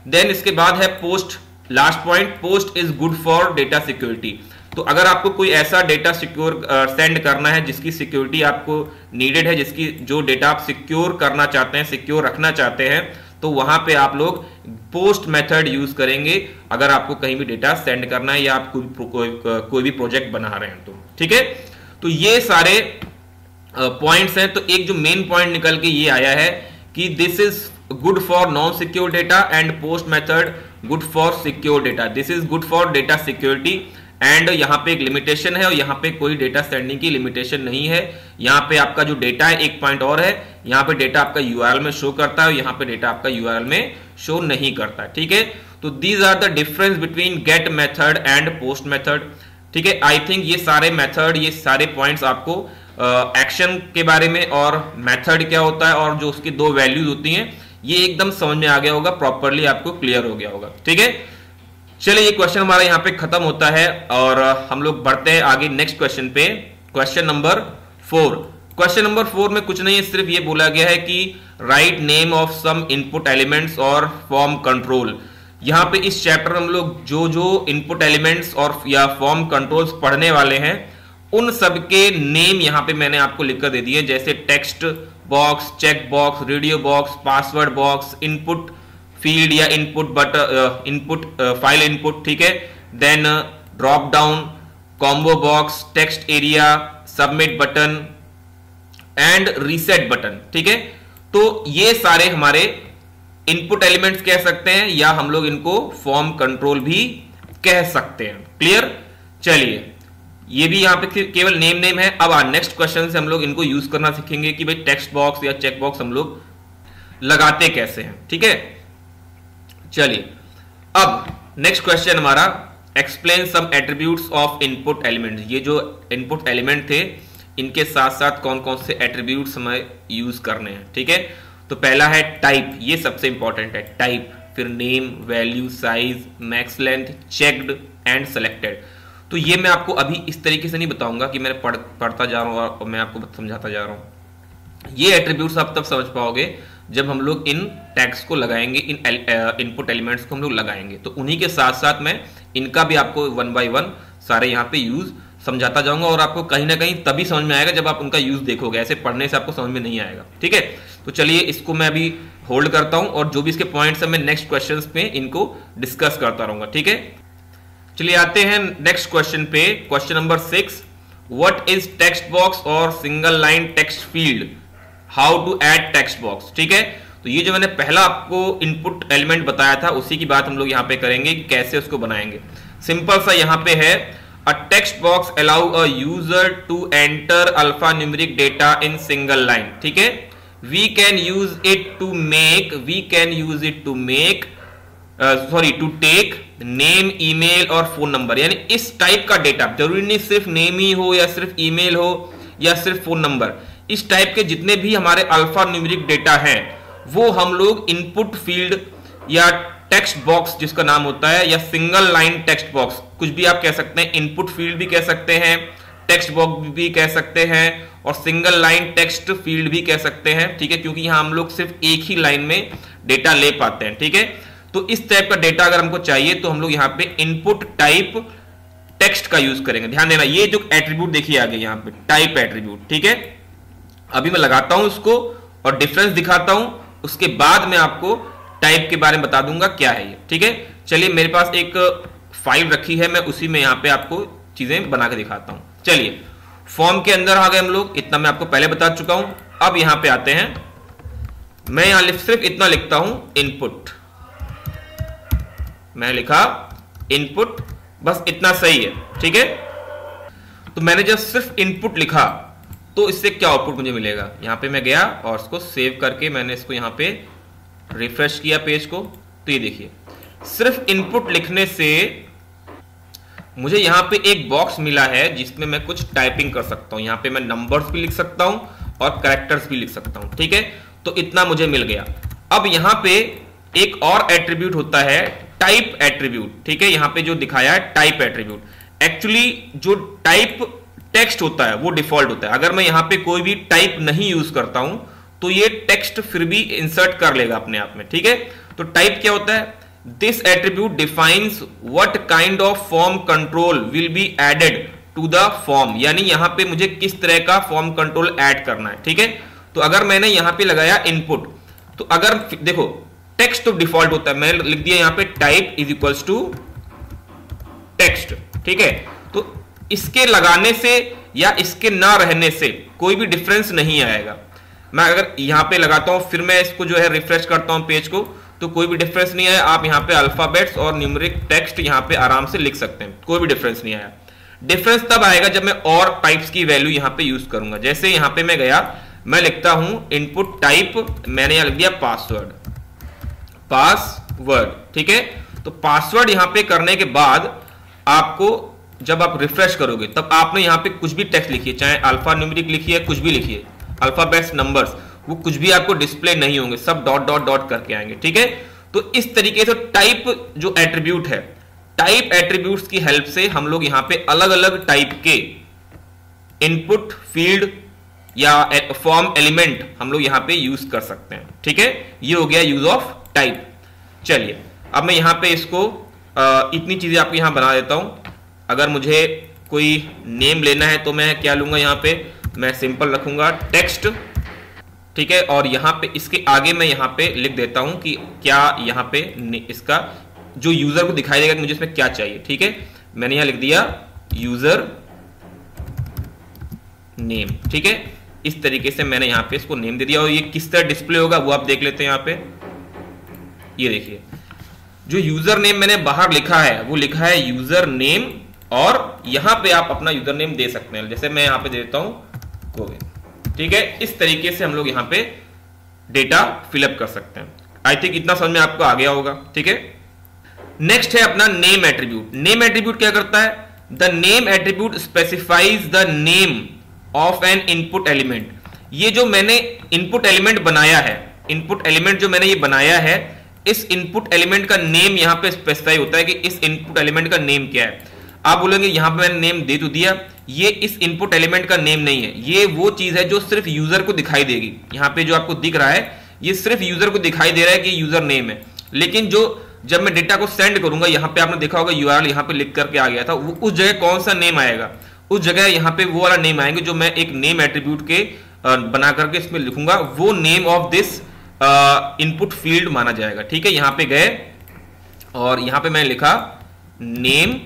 देन इसके बाद है post, last point, post is good for data security. तो अगर आपको कोई ऐसा डेटा सिक्योर सेंड करना है जिसकी सिक्योरिटी आपको नीडेड है, जिसकी जो डेटा आप सिक्योर करना चाहते हैं, सिक्योर रखना चाहते हैं, तो वहां पे आप लोग पोस्ट मेथड यूज करेंगे अगर आपको कहीं भी डेटा सेंड करना है या आप कोई भी प्रोजेक्ट बना रहे हैं तो। ठीक है? तो ये सारे पॉइंट्स हैं। तो एक जो मेन पॉइंट निकल के ये आया है कि this is good for non secure data and post method good for secure data. This is good for data security and यहां पे एक लिमिटेशन है और यहां पे कोई डेटा सेंडिंग की लिमिटेशन नहीं है। यहां पे आपका जो डेटा है, एक पॉइंट और है, यहां पे डेटा आपका यूआरएल में शो करता है और यहां पे डेटा आपका यूआरएल में शो नहीं करता है। ठीक है? तो these are the difference between get method and post method. ठीक है? आई थिंक ये सारे मेथड, ये सारे पॉइंट्स आपको एक्शन के बारे में और मेथड क्या होता है और जो उसकी दो वैल्यूज होती हैं, ये एकदम समझ में आ गया होगा, प्रॉपरली आपको क्लियर हो गया होगा। ठीक है? चलिए, ये क्वेश्चन हमारा यहाँ पे खत्म होता है और हम लोग बढ़ते हैं आगे नेक्स्ट क्वेश्चन पे। Question number 4। क्वेश्चन नंबर 4 में कुछ नहीं है, सिर्फ ये बोला गया है कि write name of some input elements और फॉर्म कंट्रोल। यहाँ पे इस चैप्टर में हम लोग जो जो इनपुट एलिमेंट्स और या फॉर्म कंट्रोल्स पढ़ने वाले हैं उन सब के नेम यहाँ पे मैंने आपको लिखकर दे दिए, जैसे text box, check box, radio box, password box, input field या इनपुट फाइल इनपुट। ठीक है? Then drop down, combo box, text area, submit button and reset button. ठीक है? तो ये सारे हमारे इनपुट एलिमेंट्स कह सकते हैं या हम लोग इनको फॉर्म कंट्रोल भी कह सकते हैं। क्लियर? चलिए, ये भी यहां पे केवल नेम है। अब नेक्स्ट क्वेश्चन से हम लोग इनको यूज करना सीखेंगे कि भाई टेक्स्ट बॉक्स या चेक बॉक्स हम लोग लगाते कैसे हैं। ठीक है? चलिए, अब नेक्स्ट क्वेश्चन हमारा explain some attributes of input element. ये जो इनपुट एलिमेंट थे इनके साथ साथ कौन कौन से एट्रीब्यूट्स हमें यूज करने हैं। ठीक है? तो पहला है टाइप, ये सबसे इंपॉर्टेंट है, टाइप। फिर name, value, size, max length, checked and selected. तो ये मैं आपको अभी इस तरीके से नहीं बताऊंगा कि मैं पढ़ता जा रहा हूं और मैं आपको समझाता जा रहा हूं। ये एट्रीब्यूट्स आप तब समझ पाओगे जब हम लोग इन टैग्स को लगाएंगे, इन इनपुट एलिमेंट्स को हम लोग लगाएंगे, तो उन्हीं के साथ साथ मैं इनका भी आपको 1 बाय 1 सारे यहाँ पे यूज समझाता जाऊंगा और आपको कहीं ना कहीं तभी समझ में आएगा जब आप उनका यूज देखोगे, ऐसे पढ़ने से आपको समझ में नहीं आएगा। ठीक है? तो चलिए, इसको मैं अभी होल्ड करता हूं और जो भी इसके पॉइंट्स है मैं नेक्स्ट क्वेश्चन पे इनको डिस्कस करता रहूंगा। ठीक है? चलिए, आते हैं नेक्स्ट क्वेश्चन पे। Question number 6, what is text box और single line text field, how to add text box. ठीक है? तो ये जो मैंने पहला आपको इनपुट एलिमेंट बताया था उसी की बात हम लोग यहाँ पे करेंगे कि कैसे उसको बनाएंगे। सिंपल सा यहाँ पे है, a text box allow a user to enter alpha numeric data in single line. ठीक है? We can use it to make to take name, email और फोन नंबर। यानी इस टाइप का डेटा, जरूरी नहीं सिर्फ नेम ही हो या सिर्फ ईमेल हो या सिर्फ फोन नंबर, इस टाइप के जितने भी हमारे अल्फा न्यूमेरिक डेटा हैं वो हम लोग इनपुट फील्ड या टेक्स्ट बॉक्स जिसका नाम होता है, या सिंगल लाइन टेक्स्ट बॉक्स, कुछ भी आप कह सकते हैं, इनपुट फील्ड भी कह सकते हैं, टेक्स्ट बॉक्स भी कह सकते हैं और सिंगल लाइन टेक्स्ट फील्ड भी कह सकते हैं। ठीक है? क्योंकि यहां हम लोग सिर्फ एक ही लाइन में डेटा ले पाते हैं। ठीक है? तो इस टाइप का डेटा अगर हमको चाहिए तो हम लोग यहाँ पे इनपुट टाइप टेक्स्ट का यूज करेंगे। ध्यान देना, ये जो एट्रीब्यूट देखिए आगे यहाँ पे टाइप एट्रीब्यूट। ठीक है? अभी मैं लगाता हूं उसको और डिफरेंस दिखाता हूं, उसके बाद मैं आपको टाइप के बारे में बता दूंगा क्या है ये। ठीक है? चलिए, मेरे पास एक फाइल रखी है, मैं उसी में यहाँ पे आपको चीजें बना के दिखाता हूं। चलिए, फॉर्म के अंदर आ गए हम लोग, इतना मैं आपको पहले बता चुका हूं। अब यहां पे आते हैं मैं यहां सिर्फ इतना लिखता हूं इनपुट, मैं लिखा इनपुट, बस इतना सही है, ठीक है। तो मैंने जब सिर्फ इनपुट लिखा तो इससे क्या आउटपुट मुझे मिलेगा, यहां पे मैं गया और इसको सेव करके मैंने इसको यहां पे रिफ्रेश किया पेज को, तो ये देखिए सिर्फ इनपुट लिखने से मुझे यहां पे एक बॉक्स मिला है जिसमें मैं कुछ टाइपिंग कर सकता हूं। यहां पे मैं नंबर्स भी लिख सकता हूं और कैरेक्टर्स भी लिख सकता हूं, ठीक है। तो इतना मुझे मिल गया। अब यहां पे एक और एट्रीब्यूट होता है टाइप एट्रीब्यूट, ठीक है। यहां पे जो दिखाया है टाइप एट्रीब्यूट, एक्चुअली जो टाइप टेक्स्ट होता है वो डिफॉल्ट होता है। अगर मैं यहां पे कोई भी टाइप नहीं यूज करता हूं तो ये टेक्स्ट फिर भी इंसर्ट कर लेगा अपने आप में, ठीक है। तो टाइप क्या होता है, this attribute defines what kind of form control will be added to the form, यानी यहां पे मुझे किस तरह का फॉर्म कंट्रोल ऐड करना है, ठीक है। तो अगर मैंने यहां पे लगाया इनपुट, तो अगर देखो टेक्स्ट तो डिफॉल्ट होता है, मैंने लिख दिया यहां पे type is equals to text, ठीक है। तो इसके लगाने से या इसके ना रहने से कोई भी डिफरेंस नहीं आएगा। मैं अगर यहां पे लगाता हूं फिर मैं इसको जो है रिफ्रेश करता हूं पेज को, तो कोई भी डिफरेंस नहीं आया। आप यहां पे अल्फाबेट्स और न्यूमेरिक टेक्स्ट यहां पे आराम से लिख सकते हैं, कोई भी डिफरेंस नहीं आया। डिफरेंस तब आएगा जब मैं और टाइप्स की वैल्यू यहां पे यूज करूंगा। जैसे यहां पे मैं गया, मैं लिखता हूं इनपुट टाइप, मैंने यहां लिख दिया पासवर्ड, पासवर्ड, ठीक है। तो पासवर्ड यहां पे करने के बाद आपको जब आप रिफ्रेश करोगे तब आपने यहां पे कुछ भी टेक्स्ट लिखिए, चाहे अल्फा न्यूमेरिक लिखिए, कुछ भी लिखिए, अल्फाबेट्स नंबर्स, वो कुछ भी आपको डिस्प्ले नहीं होंगे, सब डॉट डॉट डॉट करके आएंगे, ठीक है। तो इस तरीके से टाइप जो एट्रीब्यूट है, टाइप एट्रीब्यूट्स की हेल्प से हम लोग यहां पे अलग अलग टाइप के इनपुट फील्ड या फॉर्म एलिमेंट हम लोग यहां पे यूज कर सकते हैं, ठीक है। ये हो गया यूज ऑफ टाइप। चलिए अब मैं यहां पे इसको इतनी चीजें आपको यहां बना देता हूं। अगर मुझे कोई नेम लेना है तो मैं क्या लूंगा, यहां पे मैं सिंपल रखूंगा टेक्स्ट, ठीक है। और यहां पे इसके आगे मैं यहां पे लिख देता हूं कि क्या यहां पे इसका जो यूजर को दिखाई देगा कि मुझे इसमें क्या चाहिए, ठीक है। मैंने यहां लिख दिया यूजर नेम, ठीक है। इस तरीके से मैंने यहां पे इसको नेम दे दिया। और ये किस तरह डिस्प्ले होगा वो आप देख लेते हैं। यहां पे ये देखिए जो यूजर नेम मैंने बाहर लिखा है वो लिखा है यूजर नेम, और यहां पे आप अपना यूजर नेम दे सकते हैं। जैसे मैं यहां पे दे देता हूं गोविंद, ठीक है। इस तरीके से हम लोग यहां पे डेटा फिलअप कर सकते हैं। आई थिंक इतना समझ में आपको आ गया होगा, ठीक है। नेक्स्ट है अपना नेम एट्रीब्यूट। नेम एट्रीब्यूट क्या करता है, the name attribute specifies the name of N input element. ये जो मैंने इनपुट एलिमेंट बनाया है, इनपुट एलिमेंट जो मैंने ये बनाया है, इस इनपुट एलिमेंट का नेम यहां पे स्पेसिफाई होता है कि इस इनपुट एलिमेंट का नेम क्या है। आप बोलेंगे यहां पे मैंने नेम दे तो दिया, ये इस इनपुट एलिमेंट का नेम नहीं है, ये वो चीज है जो सिर्फ यूजर को दिखाई देगी। यहां पे जो आपको दिख रहा है ये सिर्फ यूजर को दिखाई दे रहा है कि यूजर नेम है, लेकिन जो जब मैं डेटा को सेंड करूंगा, यहां पे आपने देखा होगा यूआरएल यहां पे लिख करके आ गया था, वो उस जगह कौन सा नेम आएगा, उस जगह यहां पे वो वाला नेम आएंगे जो मैं एक नेम एट्रीब्यूट के बना करके इसमें लिखूंगा, वो name of this input field माना जाएगा, ठीक है। यहां पे गए और यहां पे मैंने लिखा name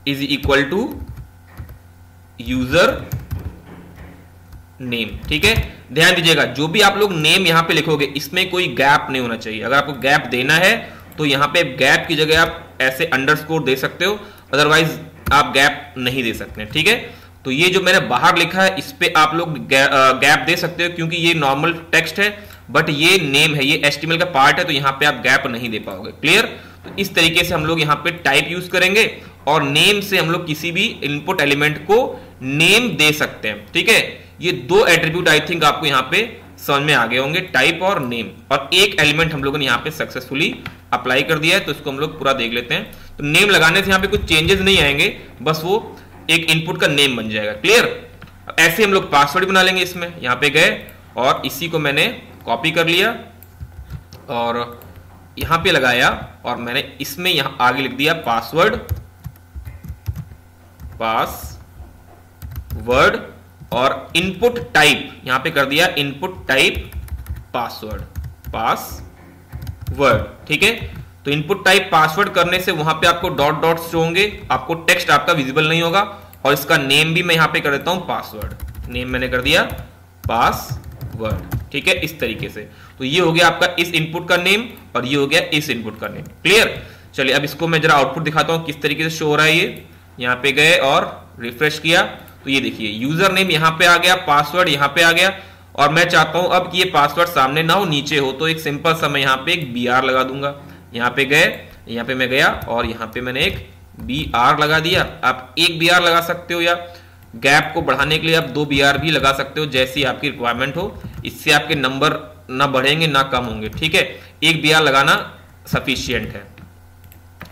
is equal to user name, ठीक है। ध्यान दीजिएगा जो भी आप लोग नेम यहां पे लिखोगे इसमें कोई गैप नहीं होना चाहिए। अगर आपको गैप देना है तो यहां पे गैप की जगह आप ऐसे अंडरस्कोर दे सकते हो, अदरवाइज आप गैप नहीं दे सकते, ठीक है। तो ये जो मैंने बाहर लिखा है इस पे आप लोग गैप दे सकते हो, क्योंकि ये नॉर्मल टेक्स्ट है बट ये नेम है, ये HTML का पार्ट है, तो यहां पे आप गैप नहीं दे पाओगे। क्लियर। तो इस तरीके से हम लोग यहां पे टाइप यूज करेंगे और नेम से हम लोग किसी भी इनपुट एलिमेंट को नेम दे सकते हैं, ठीक है। ये दो एट्रीब्यूट आई थिंक आपको यहां पे समझ में आ गए होंगे, टाइप और नेम। और एक एलिमेंट हम लोगों ने यहां पे सक्सेसफुली अप्लाई कर दिया है, तो इसको हम लोग पूरा देख लेते हैं। तो नेम लगाने से यहां पे कुछ चेंजेस नहीं आएंगे, बस वो एक इनपुट का नेम बन जाएगा। क्लियर। ऐसे हम लोग पासवर्ड बना लेंगे। इसमें यहां पे गए और इसी को मैंने कॉपी कर लिया और यहां पे लगाया और मैंने इसमें यहां आगे लिख दिया पासवर्ड, पासवर्ड, और इनपुट टाइप यहां पे कर दिया इनपुट टाइप पासवर्ड, पासवर्ड, ठीक है। तो इनपुट टाइप पासवर्ड करने से वहां पे आपको डॉट डॉट शो होंगे, आपको टेक्स्ट आपका विजिबल नहीं होगा। और इसका नेम भी मैं यहां पे कर देता हूं पासवर्ड, नेम मैंने कर दिया पासवर्ड, ठीक है, इस तरीके से। तो ये हो गया आपका इस इनपुट का नेम और ये हो गया इस इनपुट का नेम। क्लियर? चलिए अब इसको मैं जरा आउटपुट दिखाता हूं किस तरीके से शो हो रहा है। ये यहाँ पे गए और रिफ्रेश किया तो ये देखिए यूजर नेम यहाँ पे आ गया, पासवर्ड यहाँ पे आ गया, और मैं चाहता हूं अब कि ये पासवर्ड सामने ना हो नीचे हो, तो एक सिंपल सा मैं यहाँ पे एक BR लगा दूंगा। यहाँ पे गए, यहाँ पे मैं गया और यहाँ पे मैंने एक BR लगा दिया। आप एक BR लगा सकते हो या गैप को बढ़ाने के लिए आप 2 BR भी लगा सकते हो, जैसी आपकी रिक्वायरमेंट हो। इससे आपके नंबर ना बढ़ेंगे ना कम होंगे, ठीक है। एक BR लगाना सफिशियंट है।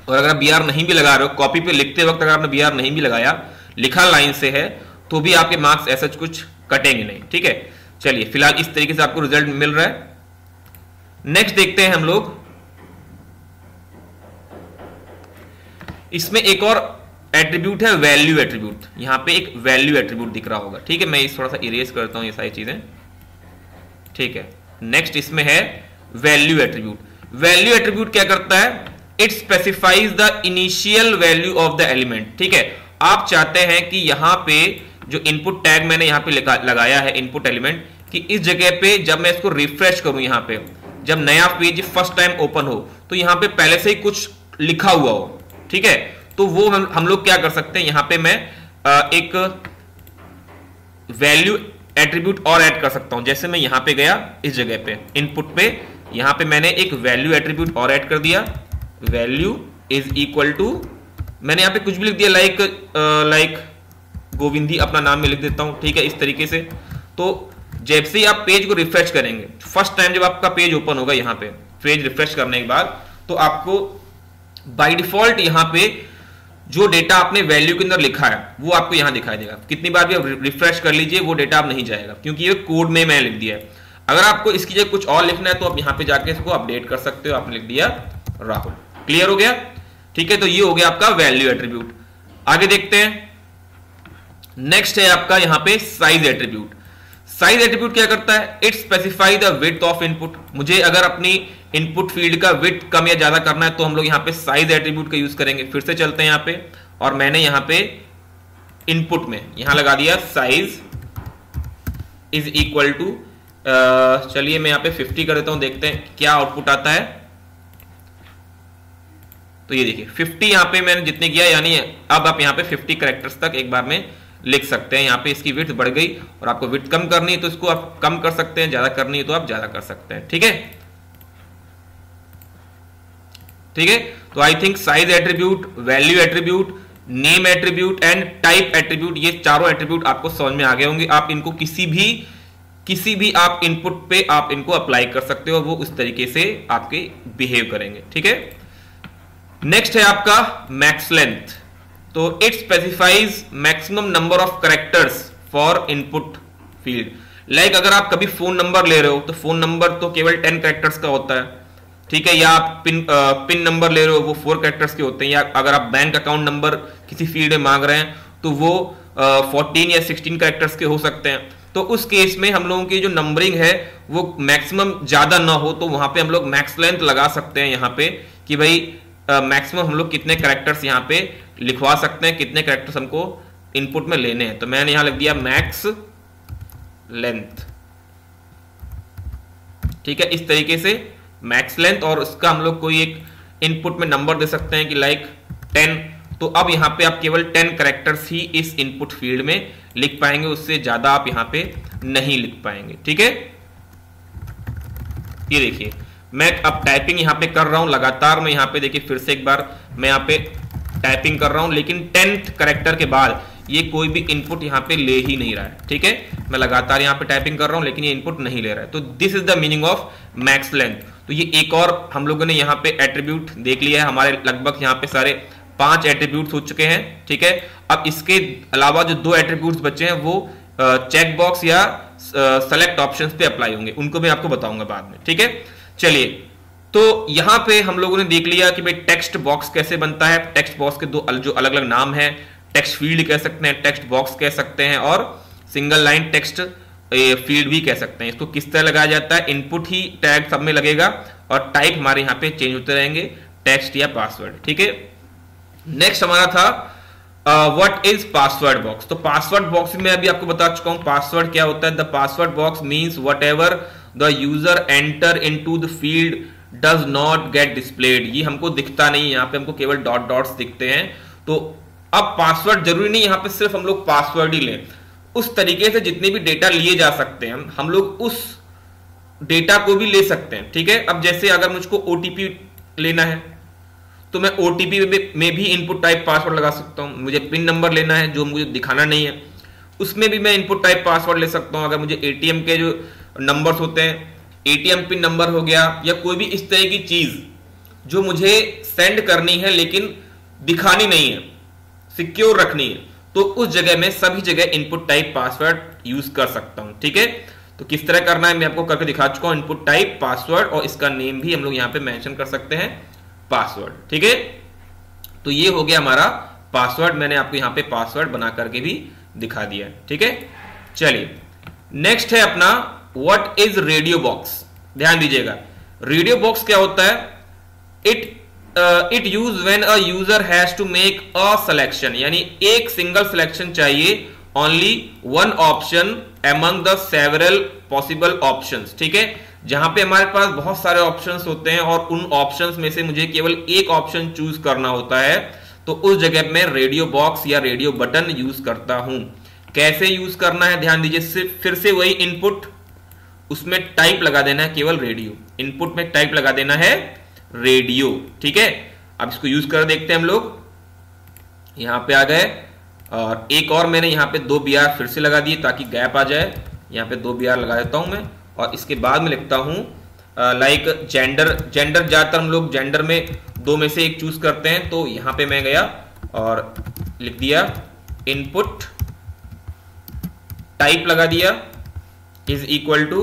और अगर आप BR नहीं भी लगा रहे हो, कॉपी पे लिखते वक्त अगर आपने BR नहीं भी लगाया, लिखा लाइन से है, तो भी आपके मार्क्स ऐसा कुछ कटेंगे नहीं, ठीक है। चलिए फिलहाल इस तरीके से आपको रिजल्ट मिल रहा है। नेक्स्ट देखते हैं हम लोग, इसमें एक और एट्रीब्यूट है वैल्यू एट्रीब्यूट। यहां पे एक वैल्यू एट्रीब्यूट दिख रहा होगा, ठीक है। मैं इस थोड़ा सा इरेज करता हूं ये सारी चीजें, ठीक है। नेक्स्ट इसमें है वैल्यू एट्रीब्यूट। वैल्यू एट्रीब्यूट क्या करता है? It specifies the initial value of the element, ठीक है। आप चाहते हैं कि यहां पे जो इनपुट टैग मैंने यहां पे लगाया है इनपुट एलिमेंट कि इस जगह पे जब मैं इसको रिफ्रेश करूं, यहां पे जब नया पेज फर्स्ट टाइम ओपन हो तो यहां पे पहले से ही कुछ लिखा हुआ हो, ठीक है। तो वो हम लोग क्या कर सकते हैं, यहां पे मैं एक वैल्यू एट्रीब्यूट और ऐड कर सकता हूं। जैसे मैं यहां पे गया इस जगह पे इनपुट पे, यहां पे मैंने एक वैल्यू एट्रीब्यूट और ऐड कर दिया। वैल्यू इज इक्वल टू, मैंने यहां पे कुछ भी लिख दिया, लाइक गोविंदी अपना नाम में लिख देता हूं, ठीक है, इस तरीके से। तो जैसे ही आप पेज को रिफ्रेश करेंगे, फर्स्ट टाइम जब आपका पेज ओपन होगा यहां पे पेज रिफ्रेश करने के बाद, तो आपको बाय डिफॉल्ट यहां पे जो डेटा आपने वैल्यू के अंदर लिखा है वो आपको यहां दिखाई देगा। कितनी बार भी आप रिफ्रेश कर लीजिए वो डेटा अब नहीं जाएगा, क्योंकि ये कोड में मैं लिख दिया है। अगर आपको इसकी जगह कुछ और लिखना है तो आप यहां पे जाके इसको अपडेट कर सकते हो। आपने लिख दिया राहुल। क्लियर हो गया? ठीक है, तो ये हो गया आपका वैल्यू एट्रीब्यूट। आगे देखते हैं, नेक्स्ट है आपका यहां पे साइज एट्रीब्यूट। साइज एट्रीब्यूट क्या करता है? It specify the width of input. मुझे अगर अपनी इनपुट फील्ड का विड्थ कम या ज्यादा करना है तो हम लोग यहां पे साइज एट्रीब्यूट का यूज करेंगे। फिर से चलते हैं यहां पे, और मैंने यहां पे इनपुट में यहां लगा दिया साइज इज इक्वल टू, चलिए मैं यहां पे 50 कर देता हूं, देखते हैं क्या आउटपुट आता है। तो ये देखिए 50 यहां पे मैंने जितने किया, यानी अब आप यहां पे 50 कैरेक्टर्स तक एक बार में लिख सकते हैं। यहां पे इसकी विड्थ बढ़ गई, और आपको विड्थ कम करनी है तो इसको आप कम कर सकते हैं, ज्यादा करनी है तो आप ज्यादा कर सकते हैं, ठीक है। ठीक है, तो I think size attribute, value attribute, name attribute and type attribute, ये चारों एट्रीब्यूट आपको समझ में आ गए होंगे। आप इनको किसी भी आप इनपुट पे आप इनको अप्लाई कर सकते हो, वो उस तरीके से आपके बिहेव करेंगे, ठीक है। नेक्स्ट है आपका मैक्स लेंथ। तो it specifies maximum number of characters for input field. Like अगर आप कभी फोन नंबर ले रहे हो तो फोन नंबर तो केवल 10 कैरेक्टर्स का होता है, ठीक है। या आप पिन नंबर ले रहे हो वो 4 कैरेक्टर्स के होते हैं। या अगर आप बैंक अकाउंट नंबर किसी फील्ड में मांग रहे हैं तो वो 14 या 16 कैरेक्टर्स के हो सकते हैं। तो उस केस में हम लोगों की जो नंबरिंग है वो मैक्सिमम ज्यादा ना हो, तो वहां पे हम लोग मैक्स लेंथ लगा सकते हैं यहाँ पे कि भाई मैक्सिमम हम लोग कितने कैरेक्टर्स यहाँ पे लिखवा सकते हैं, कितने कैरेक्टर्स हमको इनपुट में लेने हैं। तो मैंने यहां लिख दिया मैक्स लेंथ, ठीक है, इस तरीके से मैक्स लेंथ। और उसका हम लोग कोई एक इनपुट में नंबर दे सकते हैं कि लाइक 10। तो अब यहां पे आप केवल 10 कैरेक्टर्स ही इस इनपुट फील्ड में लिख पाएंगे, उससे ज्यादा आप यहां पे नहीं लिख पाएंगे, ठीक है। ये देखिए मैं अब टाइपिंग यहां पे कर रहा हूं लगातार। मैं यहां पे देखिए फिर से एक बार मैं यहां पे टाइपिंग कर रहा हूं, लेकिन 10th कैरेक्टर के बाद ये कोई भी इनपुट यहां पे ले ही नहीं रहा है, ठीक है। मैं लगातार यहां पे टाइपिंग कर रहा हूं लेकिन ये इनपुट नहीं ले रहा है। तो this is the meaning of max length. तो ये एक और हम लोगों ने यहां पे एट्रीब्यूट देख लिया है। हमारे लगभग यहां पे सारे 5 एट्रीब्यूट्स हो चुके हैं, ठीक है। अब इसके अलावा जो 2 एट्रीब्यूट्स बचे हैं वो चेक बॉक्स या सेलेक्ट ऑप्शंस पे अप्लाई होंगे, उनको मैं आपको बताऊंगा बाद में, ठीक है। चलिए, तो यहां पे हम लोगों ने देख लिया कि भाई टेक्स्ट बॉक्स कैसे बनता है। टेक्स्ट बॉक्स के 2 जो अलग अलग नाम है, टेक्स्ट फील्ड कह सकते हैं, टेक्स्ट बॉक्स कह सकते हैं, और सिंगल लाइन टेक्स्ट फील्ड भी कह सकते हैं। इसको किस तरह लगाया जाता है? इनपुट ही टैग सब में लगेगा और टाइप हमारे यहाँ पे चेंज होते रहेंगे, टेक्स्ट या पासवर्ड, ठीक है। नेक्स्ट हमारा था व्हाट इज पासवर्ड बॉक्स। तो पासवर्ड बॉक्स में अभी आपको बता चुका हूं पासवर्ड क्या होता है। The password box means whatever the user enter into the field does not gate displayed, ये हमको दिखता नहीं, यहाँ पे हमको केवल डॉट डॉट्स दिखते हैं। तो अब पासवर्ड जरूरी नहीं यहाँ पे सिर्फ हम लोग पासवर्ड ही लें, उस तरीके से जितने भी डेटा लिए जा सकते हैं हम लोग उस डेटा को भी ले सकते हैं, ठीक है। अब जैसे अगर मुझको ओटीपी लेना है तो मैं ओटीपी में भी इनपुट टाइप पासवर्ड लगा सकता हूं। मुझे पिन नंबर लेना है जो मुझे दिखाना नहीं है, उसमें भी मैं इनपुट टाइप पासवर्ड ले सकता हूं। अगर मुझे एटीएम के जो नंबर्स होते हैं, एटीएम पिन नंबर हो गया, या कोई भी इस तरह की चीज जो मुझे सेंड करनी है लेकिन दिखानी नहीं है, सिक्योर रखनी है, तो उस जगह में सभी जगह इनपुट टाइप पासवर्ड यूज कर सकता हूं, ठीक है। तो किस तरह करना है मैं आपको करके दिखा चुका हूं, इनपुट टाइप पासवर्ड, और इसका नेम भी हम लोग यहां पे मेंशन कर सकते हैं, पासवर्ड, ठीक है। तो ये हो गया हमारा पासवर्ड, मैंने आपको यहां पे पासवर्ड बना करके भी दिखा दिया, ठीक है। चलिए नेक्स्ट है अपना व्हाट इज रेडियो बॉक्स। ध्यान दीजिएगा, रेडियो बॉक्स क्या होता है, it use when a user has to make a selection, यानी एक सिंगल सिलेक्शन चाहिए, only one option among the several possible options, ठीक है। जहां पे हमारे पास बहुत सारे ऑप्शंस होते हैं और उन ऑप्शंस में से मुझे केवल एक ऑप्शन चूज करना होता है, तो उस जगह में रेडियो बॉक्स या रेडियो बटन यूज करता हूं। कैसे यूज करना है ध्यान दीजिए, फिर से वही इनपुट, उसमें टाइप लगा देना है केवल रेडियो, इनपुट में टाइप लगा देना है रेडियो, ठीक है। अब इसको यूज कर देखते हैं हम लोग, यहां पे आ गए, और एक और मैंने यहाँ पे 2 BR फिर से लगा दिए ताकि गैप आ जाए, यहाँ पे 2 BR लगा देता हूं मैं, और इसके बाद में लिखता हूं लाइक जेंडर। ज्यादातर हम लोग जेंडर में 2 में से एक चूज करते हैं, तो यहाँ पे मैं गया और लिख दिया इनपुट टाइप लगा दिया इज इक्वल टू,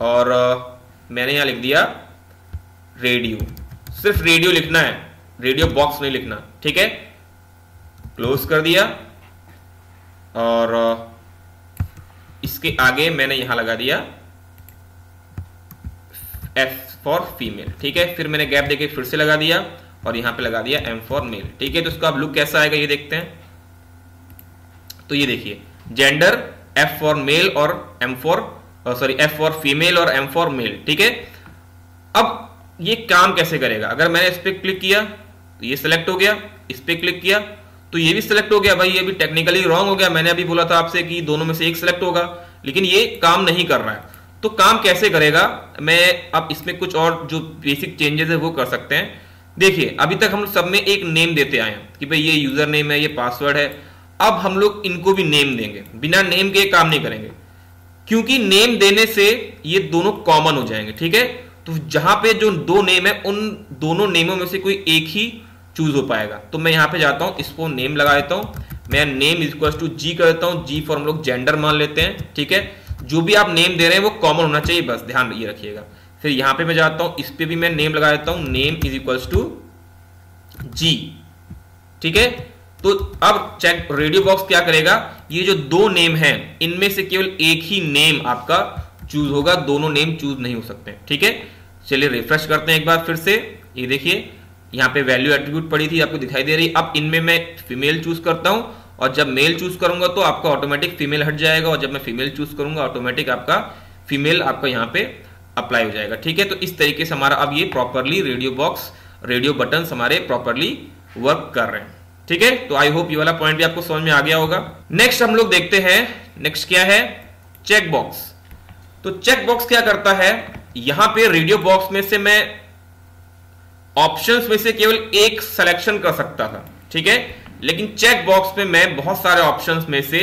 और मैंने यहां लिख दिया रेडियो, सिर्फ रेडियो लिखना है, रेडियो बॉक्स नहीं लिखना, ठीक है। क्लोज कर दिया, और इसके आगे मैंने यहां लगा दिया F फॉर फीमेल, ठीक है। फिर मैंने गैप देके फिर से लगा दिया और यहां पे लगा दिया M फॉर मेल, ठीक है। तो इसका अब लुक कैसा आएगा ये देखते हैं। तो ये देखिए, जेंडर F फॉर मेल और F फॉर फीमेल और M फॉर मेल, ठीक है। अब ये काम कैसे करेगा, अगर मैंने इस पे क्लिक किया तो ये सिलेक्ट हो गया, इस पे क्लिक किया तो ये भी सिलेक्ट हो गया। भाई ये भी टेक्निकली रॉन्ग हो गया, मैंने अभी बोला था आपसे कि दोनों में से एक सिलेक्ट होगा, लेकिन ये काम नहीं कर रहा है। तो काम कैसे करेगा, मैं अब इसमें कुछ और जो बेसिक चेंजेस है वो कर सकते हैं। देखिए अभी तक हम सब में एक नेम देते आए हैं कि भाई ये यूजर नेम है, ये पासवर्ड है। अब हम लोग इनको भी नेम देंगे, बिना नेम के काम नहीं करेंगे, क्योंकि नेम देने से ये दोनों कॉमन हो जाएंगे, ठीक है। तो जहां पे जो 2 नेम है उन दोनों नेमों में से कोई एक ही चूज हो पाएगा। तो मैं यहां पे जाता हूं, इसको नेम लगा देता हूं, मैं नेम इक्वल टू जी कर देता हूं, जी फॉर हम लोग जेंडर मान लेते हैं, ठीक है। जो भी आप नेम दे रहे हैं वो कॉमन होना चाहिए, बस ध्यान ये रखिएगा। फिर यहां पे मैं जाता हूं, इस पे भी मैं नेम लगा देता हूं, नेम इज इक्वल टू जी, ठीक है। तो अब चेक रेडियो बॉक्स क्या करेगा, ये जो 2 नेम हैं इनमें से केवल एक ही नेम आपका चूज होगा, दोनों नेम चूज नहीं हो सकते, ठीक है। चलिए रिफ्रेश करते हैं एक बार फिर से, ये देखिए यहाँ पे वैल्यू एट्रीब्यूट पड़ी थी आपको दिखाई दे रही। अब इनमें मैं फीमेल चूज करता हूं, और जब मेल चूज करूंगा तो आपका ऑटोमेटिक फीमेल हट जाएगा, और जब मैं फीमेल चूज करूंगा ऑटोमेटिक आपका फीमेल आपका यहाँ पे अप्लाई हो जाएगा, ठीक है। तो इस तरीके से हमारा अब ये properly radio box, radio button हमारे प्रॉपरली वर्क कर रहे हैं, ठीक है। तो आई होप ये वाला पॉइंट भी आपको समझ में आ गया होगा। नेक्स्ट हम लोग देखते हैं, नेक्स्ट क्या है, चेक बॉक्स। तो चेक बॉक्स क्या करता है, यहां पे रेडियो बॉक्स में से मैं ऑप्शंस में से केवल एक सिलेक्शन कर सकता था, ठीक है। लेकिन चेक बॉक्स में मैं बहुत सारे ऑप्शंस में से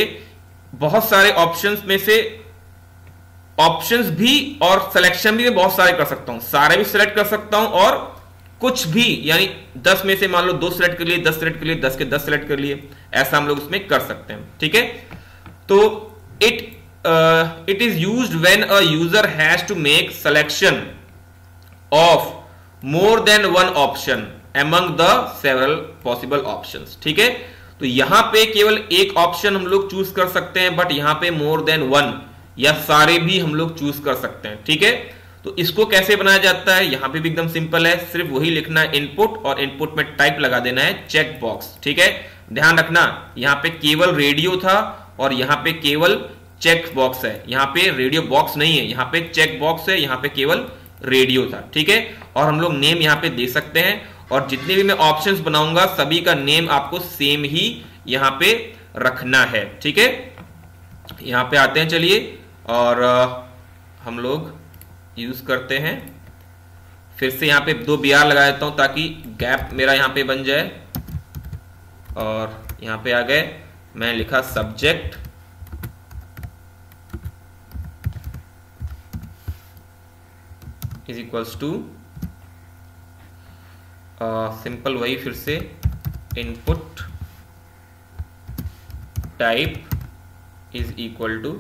ऑप्शंस भी और सिलेक्शन भी मैं बहुत सारे कर सकता हूं, सारे भी सिलेक्ट कर सकता हूं, और कुछ भी यानी 10 में से मान लो 2 सिलेक्ट कर लिए, 10 सिलेक्ट कर लिए, 10 के 10 सिलेक्ट कर लिए, ऐसा हम लोग उसमें कर सकते हैं, ठीक है। तो it is used when a user has to make selection of more than one option among the several possible options, ठीक है। तो यहां पे केवल एक ऑप्शन हम लोग चूज कर सकते हैं, बट यहां पे मोर देन वन या सारे भी हम लोग चूज कर सकते हैं, ठीक है। तो इसको कैसे बनाया जाता है, यहां पे भी एकदम सिंपल है, सिर्फ वही लिखना है इनपुट, और इनपुट में टाइप लगा देना है चेक बॉक्स, ठीक है। ध्यान रखना यहां पे केवल रेडियो था और यहां पे केवल चेक बॉक्स है, यहाँ पे रेडियो बॉक्स नहीं है, यहाँ पे चेक बॉक्स है, यहाँ पे केवल रेडियो था। ठीक है, और हम लोग नेम यहाँ पे दे सकते हैं, और जितने भी मैं ऑप्शंस बनाऊंगा सभी का नेम आपको सेम ही यहाँ पे रखना है। ठीक है, यहाँ पे आते हैं चलिए, और हम लोग यूज करते हैं, फिर से यहाँ पे 2 BR लगा देता हूं ताकि गैप मेरा यहाँ पे बन जाए, और यहाँ पे आ गए, मैं लिखा subject is equals to simple वही फिर से input type is equal to,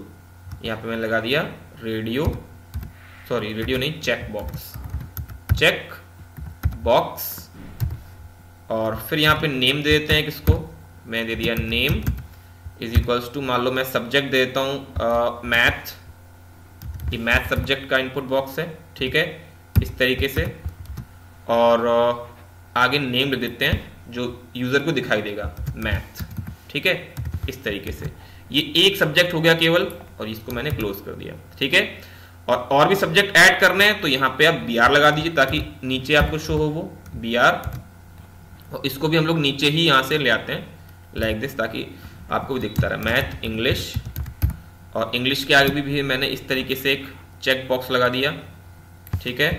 यहाँ पे मैंने लगा दिया रेडियो, सॉरी रेडियो नहीं, चेक बॉक्स, और फिर यहाँ पे नेम दे देते हैं किसको, मैं दे दिया नेम इज इक्वल्स टू, मान लो मैं सब्जेक्ट दे देता हूँ मैथ, ये मैथ सब्जेक्ट का इनपुट बॉक्स है। ठीक है, इस तरीके से, और आगे नेम लिख देते हैं जो यूजर को दिखाई देगा, मैथ। ठीक है, इस तरीके से ये एक सब्जेक्ट हो गया केवल, और इसको मैंने क्लोज कर दिया। ठीक है, और भी सब्जेक्ट ऐड करने हैं तो यहाँ पे आप BR लगा दीजिए ताकि नीचे आपको शो हो वो BR, और इसको भी हम लोग नीचे ही यहाँ से ले आते हैं लाइक दिस, ताकि आपको भी दिखता रहे मैथ इंग्लिश, और इंग्लिश के आगे भी मैंने इस तरीके से एक चेक बॉक्स लगा दिया। ठीक है,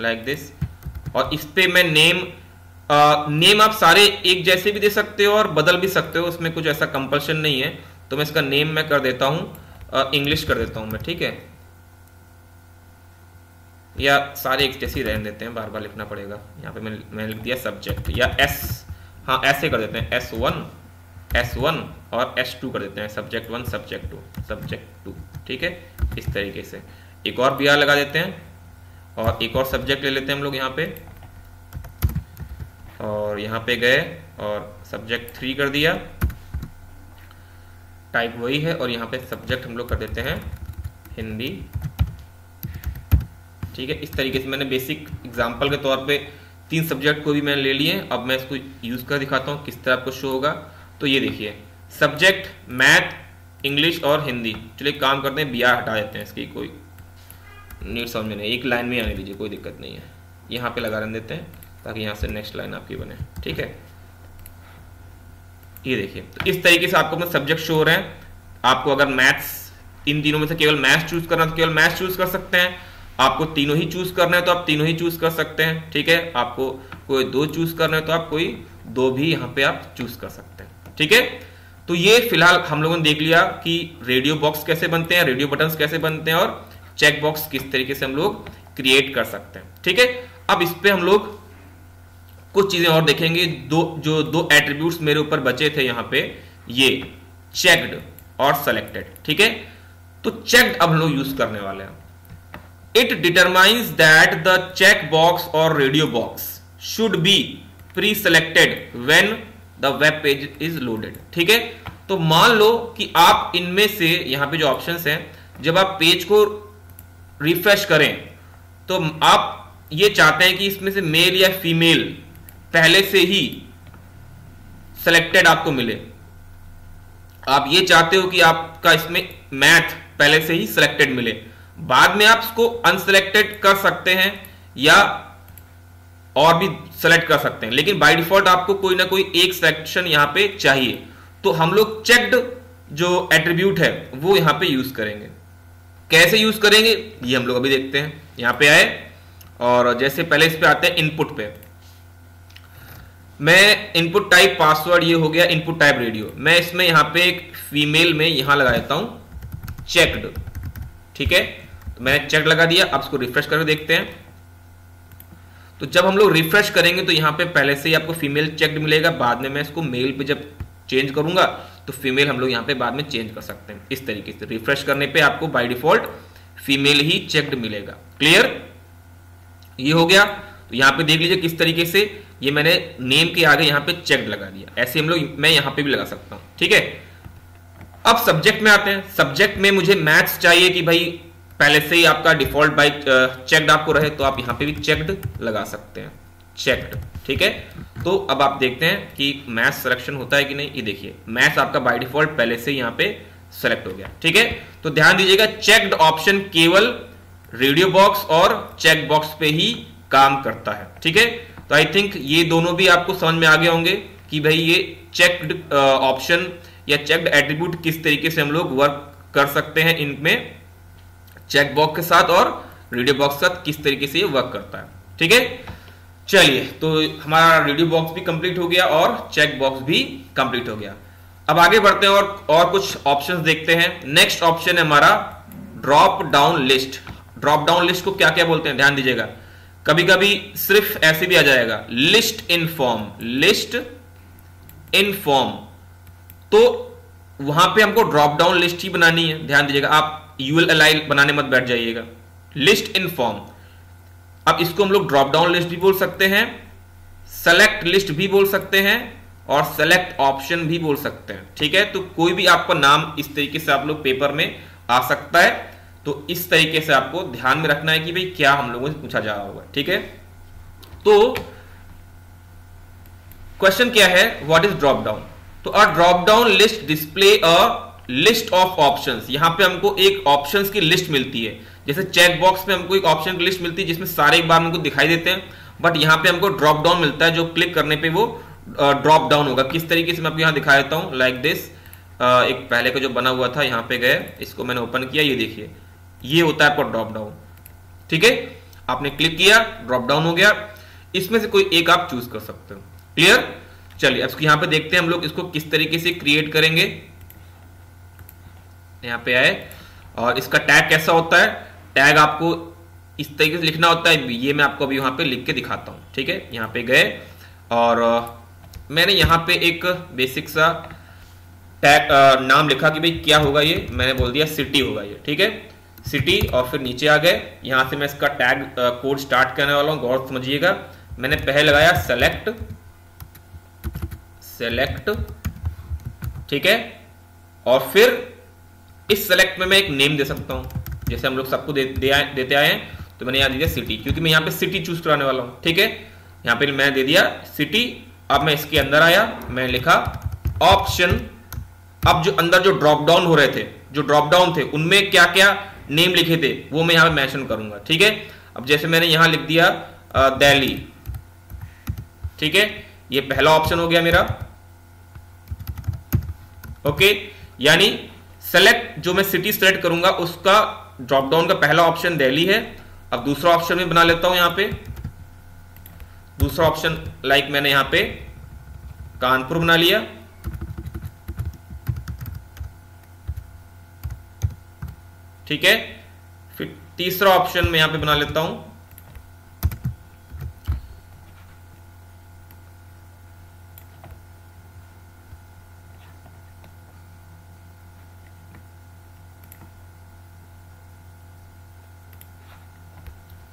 लाइक दिस, और इस पे मैं नेम आप सारे एक जैसे भी दे सकते हो और बदल भी सकते हो, उसमें कुछ ऐसा कंपल्शन नहीं है। तो मैं इसका नेम मैं कर देता हूं इंग्लिश कर देता हूं मैं। ठीक है, या सारे एक जैसे ही रहने देते हैं, बार बार लिखना पड़ेगा। यहाँ पे मैंने लिख दिया सब्जेक्ट, या हाँ ऐसे कर देते हैं, S1 और S2 कर देते हैं, सब्जेक्ट 1 सब्जेक्ट 2। ठीक है, इस तरीके से एक और BR लगा देते हैं, और एक और सब्जेक्ट ले लेते हैं हम लोग यहाँ पे, और यहाँ पे गए और सब्जेक्ट 3 कर दिया, टाइप वही है, और यहाँ पे सब्जेक्ट हम लोग कर देते हैं हिंदी। ठीक है, इस तरीके से मैंने बेसिक एग्जांपल के तौर पे 3 सब्जेक्ट को भी मैंने ले लिए। अब मैं इसको यूज कर दिखाता हूँ किस तरह आपको शो होगा। तो ये देखिए, सब्जेक्ट मैथ, इंग्लिश और हिंदी। चलिए काम करते हैं, BR हटा देते हैं, इसकी कोई नीड समझ में नहीं, एक लाइन में आने दीजिए, कोई दिक्कत नहीं है। यहाँ पे लगा देते हैं ताकि यहाँ से नेक्स्ट लाइन आपकी बने। ठीक है, ये देखिए, तो इस तरीके से आपको अपने सब्जेक्ट शो हो रहे हैं। आपको अगर मैथ्स, इन तीनों में से केवल मैथ्स चूज करना तो केवल मैथ्स चूज कर सकते हैं, आपको तीनों ही चूज करना है तो आप तीनों ही चूज कर सकते हैं। ठीक है, आपको कोई 2 चूज करना है तो आप कोई 2 भी यहाँ पे आप चूज कर सकते हैं। ठीक है, तो ये फिलहाल हम लोगों ने देख लिया कि रेडियो बॉक्स कैसे बनते हैं, रेडियो बटन्स कैसे बनते हैं, और चेक बॉक्स किस तरीके से हम लोग क्रिएट कर सकते हैं। ठीक है, अब इस पे हम लोग कुछ चीजें और देखेंगे। जो दो एट्रीब्यूट्स मेरे ऊपर बचे थे यहाँ पे, ये चेक्ड और सेलेक्टेड। ठीक है, तो चेक्ड अब हम लोग यूज करने वाले हैं। It determines that the check box और radio box should be pre selected when the web page is loaded. ठीक है, तो मान लो कि आप इनमें से यहाँ पे जो ऑप्शंस हैं, जब आप पेज को रिफ्रेश करें तो आप ये चाहते हैं कि इसमें से मेल या फीमेल पहले से ही सेलेक्टेड आपको मिले। आप ये चाहते हो कि आपका इसमें मैथ पहले से ही सिलेक्टेड मिले, बाद में आप इसको अनसिलेक्टेड कर सकते हैं या और भी सेलेक्ट कर सकते हैं, लेकिन बाय डिफॉल्ट आपको कोई ना कोई एक सिलेक्शन यहां पे चाहिए। तो हम लोग चेक्ड जो एट्रीब्यूट है वो यहां पे यूज करेंगे। कैसे यूज करेंगे ये हम लोग अभी देखते हैं। यहां पे आए और जैसे पहले इस पे आते हैं इनपुट पे, मैं इनपुट टाइप पासवर्ड, ये हो गया इनपुट टाइप रेडियो। मैं इसमें यहां पे एक फीमेल में यहां लगा देता हूं चेक्ड। ठीक है, तो मैंने चेक लगा दिया। अब इसको रिफ्रेश करके देखते हैं। तो जब हम लोग रिफ्रेश करेंगे तो यहां पे पहले से ही आपको फीमेल चेक्ड मिलेगा, बाद में मैं इसको मेल पे जब चेंज करूंगा तो फीमेल हम लोग यहां पे बाद में चेंज कर सकते हैं। इस तरीके से रिफ्रेश करने पे आपको by default female he checked मिलेगा। क्लियर, ये हो गया। तो यहां पे देख लीजिए किस तरीके से ये मैंने नेम के आगे यहां पे चेक्ड लगा दिया। ऐसे हम लोग मैं यहां पे भी लगा सकता हूं। ठीक है, अब सब्जेक्ट में आते हैं। सब्जेक्ट में मुझे मैथ्स चाहिए कि भाई पहले से ही आपका डिफॉल्ट बाय चेक्ड आपको रहे, तो आप यहां पे भी चेक्ड लगा सकते हैं, चेक्ड। ठीक है, तो अब आप देखते हैं कि मैथ्स सिलेक्शन होता है कि नहीं। ये देखिए मैथ्स आपका बाय डिफॉल्ट पहले से ही यहां पे सेलेक्ट हो गया। ठीक है, तो ध्यान दीजिएगा चेक्ड ऑप्शन केवल रेडियो बॉक्स और चेक बॉक्स पे ही काम करता है। ठीक है, तो आई थिंक ये दोनों भी आपको समझ में आ गए होंगे कि भाई ये चेक्ड ऑप्शन या चेक्ड एट्रीब्यूट किस तरीके से हम लोग वर्क कर सकते हैं इनमें, चेक बॉक्स के साथ और रेडियो बॉक्स के साथ किस तरीके से ये वर्क करता है। ठीक है, चलिए तो हमारा रेडियो बॉक्स भी कंप्लीट हो गया और चेक बॉक्स भी कंप्लीट हो गया। अब आगे बढ़ते हैं और कुछ ऑप्शंस देखते हैं। नेक्स्ट ऑप्शन है हमारा drop down list. Drop down list को क्या क्या बोलते हैं ध्यान दीजिएगा, कभी कभी सिर्फ ऐसे भी आ जाएगा list in form, list in form, तो वहां पे हमको ड्रॉप डाउन लिस्ट ही बनानी है। ध्यान दीजिएगा, आप यूएलएल बनाने मत बैठ जाइएगा, लिस्ट इन फॉर्म। अब इसको हम लोग ड्रॉप डाउन लिस्ट भी बोल सकते हैं, सेलेक्ट लिस्ट भी बोल सकते हैं और सेलेक्ट ऑप्शन भी बोल सकते हैं। ठीक है, तो कोई भी आपका नाम इस तरीके से आप लोग पेपर में आ सकता है, तो इस तरीके से आपको ध्यान में रखना है कि भाई क्या हम लोगों से पूछा जा रहा होगा। ठीक है, तो क्वेश्चन क्या है, व्हाट इज ड्रॉप डाउन। तो a drop down list display a list of options. यहां पे हमको एक ऑप्शंस की लिस्ट मिलती है, जैसे चेक बॉक्स में हमको एक ऑप्शन की लिस्ट मिलती है जिसमें सारे एक बार हमको दिखाई देते हैं, बट यहां पे हमको ड्रॉप डाउन मिलता है जो क्लिक करने पे वो ड्रॉप डाउन होगा। किस तरीके से मैं आपको यहां दिखा देता हूं, लाइक दिस। एक पहले का जो बना हुआ था, यहां पे गए, इसको मैंने ओपन किया, ये देखिए ये होता है आपका ड्रॉप डाउन। ठीक है, आपने क्लिक किया, ड्रॉप डाउन हो गया, इसमें से कोई एक आप चूज कर सकते हो। क्लियर, चलिए अब यहां पे देखते हैं हम लोग इसको किस तरीके से क्रिएट करेंगे। यहां पे आए और इसका टैग कैसा होता है, टैग आपको इस तरीके से लिखना होता है, ये मैं आपको अभी वहां पे लिख के दिखाता हूं। ठीक है, यहां पे गए और मैंने यहां पे एक बेसिक सा टैग नाम लिखा कि भाई क्या होगा ये, मैंने बोल दिया सिटी होगा ये। ठीक है, सिटी, और फिर नीचे आ गए, यहां से मैं इसका टैग कोड स्टार्ट करने वाला हूं, गौर समझिएगा। मैंने पहले लगाया सेलेक्ट, सेलेक्ट, ठीक है, और फिर इस सेलेक्ट में मैं एक नेम दे सकता हूं, जैसे हम लोग सबको देते आए हैं, तो मैंने यहां दे दिया सिटी, क्योंकि मैं यहां पे सिटी चूज कराने वाला हूं। ठीक है, यहां पे मैं दे दिया सिटी। अब मैं इसके अंदर आया, मैं लिखा ऑप्शन। अब जो अंदर जो ड्रॉप डाउन हो रहे थे, जो ड्रॉप डाउन थे, उनमें क्या क्या नेम लिखे थे वो मैं यहां पे मेंशन करूंगा। ठीक है, अब जैसे मैंने यहां लिख दिया दिल्ली। ठीक है, ये पहला ऑप्शन हो गया मेरा। ओके, यानी सेलेक्ट, जो मैं सिटी सेलेक्ट करूंगा उसका ड्रॉप डाउन का पहला ऑप्शन दिल्ली है। अब दूसरा ऑप्शन में बना लेता हूं, यहां पे दूसरा ऑप्शन लाइक मैंने यहां पे कानपुर बना लिया। ठीक है, फिर तीसरा ऑप्शन मैं यहां पे बना लेता हूं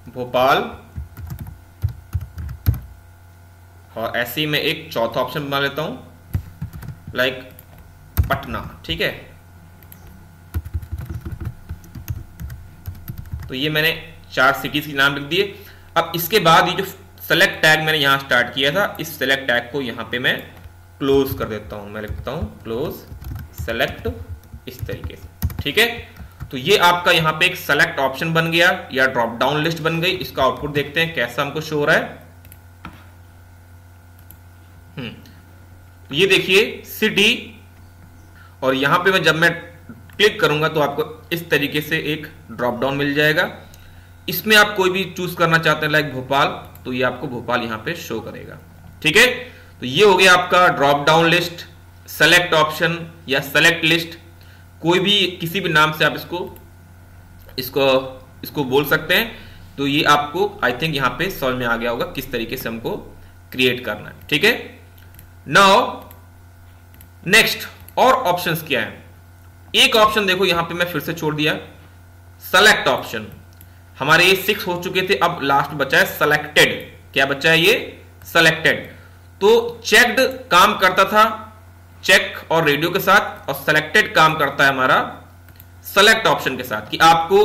भोपाल, और ऐसे ही मैं एक चौथा ऑप्शन बना लेता हूं लाइक पटना। ठीक है, तो ये मैंने 4 सिटीज के नाम लिख दिए। अब इसके बाद ये जो सेलेक्ट टैग मैंने यहां स्टार्ट किया था, इस सेलेक्ट टैग को यहां पे मैं क्लोज कर देता हूं। मैं लिखता हूं क्लोज सेलेक्ट, इस तरीके से। ठीक है, तो ये आपका यहां पे एक सेलेक्ट ऑप्शन बन गया या ड्रॉप डाउन लिस्ट बन गई। इसका आउटपुट देखते हैं कैसा हमको शो हो रहा है। ये देखिए सिटी, और यहां पे जब मैं क्लिक करूंगा तो आपको इस तरीके से एक ड्रॉप डाउन मिल जाएगा। इसमें आप कोई भी चूज करना चाहते हैं लाइक भोपाल, तो ये आपको भोपाल यहां पे शो करेगा। ठीक है, तो ये हो गया आपका drop down list, select option या सेलेक्ट लिस्ट, कोई भी किसी भी नाम से आप इसको बोल सकते हैं। तो ये आपको आई थिंक यहां पे समझ में आ गया होगा किस तरीके से हमको क्रिएट करना है। ठीक है, नाउ नेक्स्ट और ऑप्शंस क्या है। एक ऑप्शन देखो यहां पे मैं फिर से छोड़ दिया, सेलेक्ट ऑप्शन। हमारे ये 6 हो चुके थे, अब लास्ट बचा है सेलेक्टेड। क्या बचा है ये, सेलेक्टेड। तो चेक्ड काम करता था चेक और रेडियो के साथ, और सेलेक्टेड काम करता है हमारा सेलेक्ट ऑप्शन के साथ, कि आपको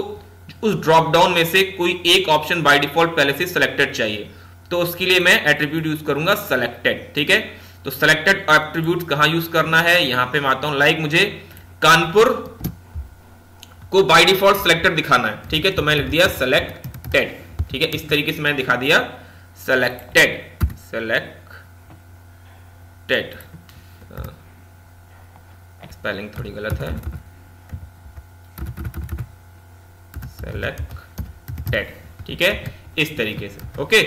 उस ड्रॉप डाउन में से कोई एक ऑप्शन बाय डिफॉल्ट पहले से सेलेक्टेड चाहिए, तो उसके लिए मैं एट्रीब्यूट यूज करूंगा सेलेक्टेड। ठीक है, तो सेलेक्टेड एट्रीब्यूट कहां यूज करना है, यहां पे मैं आता हूं लाइक मुझे कानपुर को बाय डिफॉल्ट सिलेक्टेड दिखाना है, ठीक है, तो मैं लिख दिया सेलेक्टेड, ठीक है, इस तरीके से मैंने दिखा दिया सेलेक्टेड, सेलेक्टेड, स्पेलिंग थोड़ी गलत है, सेलेक्टेड, ठीक है, इस तरीके से। ओके,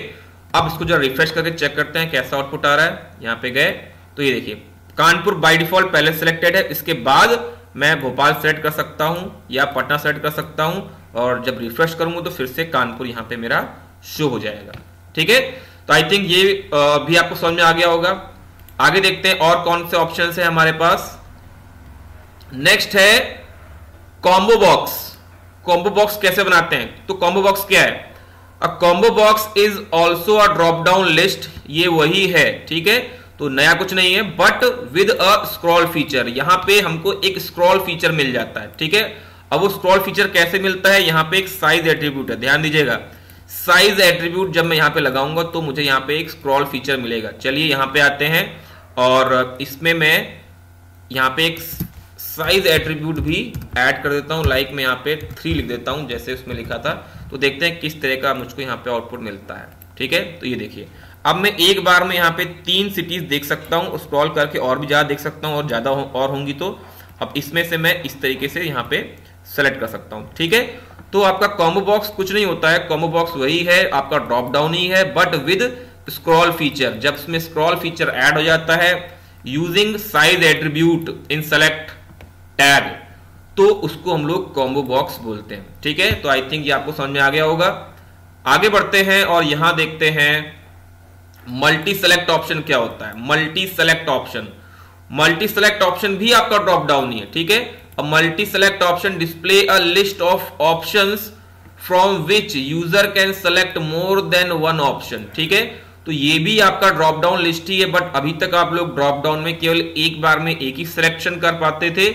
अब इसको जो रिफ्रेश करके चेक करते हैं कैसा आउटपुट आ रहा है। यहां पे गए तो ये देखिए कानपुर बाय डिफॉल्ट पहले सिलेक्टेड है, इसके बाद मैं भोपाल सेलेक्ट कर सकता हूं या पटना सेलेक्ट कर सकता हूं, और जब रिफ्रेश करूंगा तो फिर से कानपुर यहां पे मेरा शो हो जाएगा, ठीक है। तो आई थिंक ये भी आपको समझ में आ गया होगा। आगे देखते हैं और कौन से ऑप्शन है हमारे पास। नेक्स्ट है कॉम्बो बॉक्स। कॉम्बो बॉक्स कैसे बनाते हैं, तो कॉम्बो बॉक्स क्या है, a combo box is also a drop down list, ये वही है, ठीक है, तो नया कुछ नहीं है, but with a scroll feature, यहां पे हमको एक स्क्रॉल फीचर मिल जाता है, ठीक है। अब वो स्क्रॉल फीचर कैसे मिलता है, यहां पे एक साइज एट्रीब्यूट है, ध्यान दीजिएगा, साइज एट्रीब्यूट जब मैं यहां पे लगाऊंगा तो मुझे यहां पे एक स्क्रॉल फीचर मिलेगा। चलिए यहां पे आते हैं और इसमें मैं यहां पे एक साइज एट्रीब्यूट भी ऐड कर देता हूं, लाइक मैं यहां पे 3 लिख देता हूं जैसे उसमें लिखा था, तो देखते हैं किस तरह का मुझको यहां पे आउटपुट मिलता है, ठीक है। तो ये देखिए अब मैं एक बार में यहां पे 3 सिटीज देख सकता हूं, स्क्रॉल करके और भी ज्यादा देख सकता हूं, और ज्यादा और होंगी तो अब इसमें से मैं इस तरीके से यहां पे सेलेक्ट कर सकता हूं, ठीक है। तो आपका कॉम्बो बॉक्स कुछ नहीं होता है, कॉम्बो बॉक्स वही है, आपका ड्रॉप डाउन ही है, बट विद स्क्रॉल फीचर। जब इसमें स्क्रॉल फीचर ऐड हो जाता है यूजिंग साइज एट्रीब्यूट इन सेलेक्ट टैग, तो उसको हम लोग कॉम्बो बॉक्स बोलते हैं, ठीक है। तो आई थिंक ये आपको समझ में आ गया होगा। आगे बढ़ते हैं और यहां देखते हैं मल्टी सेलेक्ट ऑप्शन क्या होता है। Multi select option, multi select option भी आपका ड्रॉप डाउन ही है, ठीक है। A multi select option display a list of options from which user can select more than one option, ठीक है। तो ये भी आपका ड्रॉप डाउन लिस्ट ही है, बट अभी तक आप लोग ड्रॉप डाउन में केवल एक बार में एक ही सिलेक्शन कर पाते थे।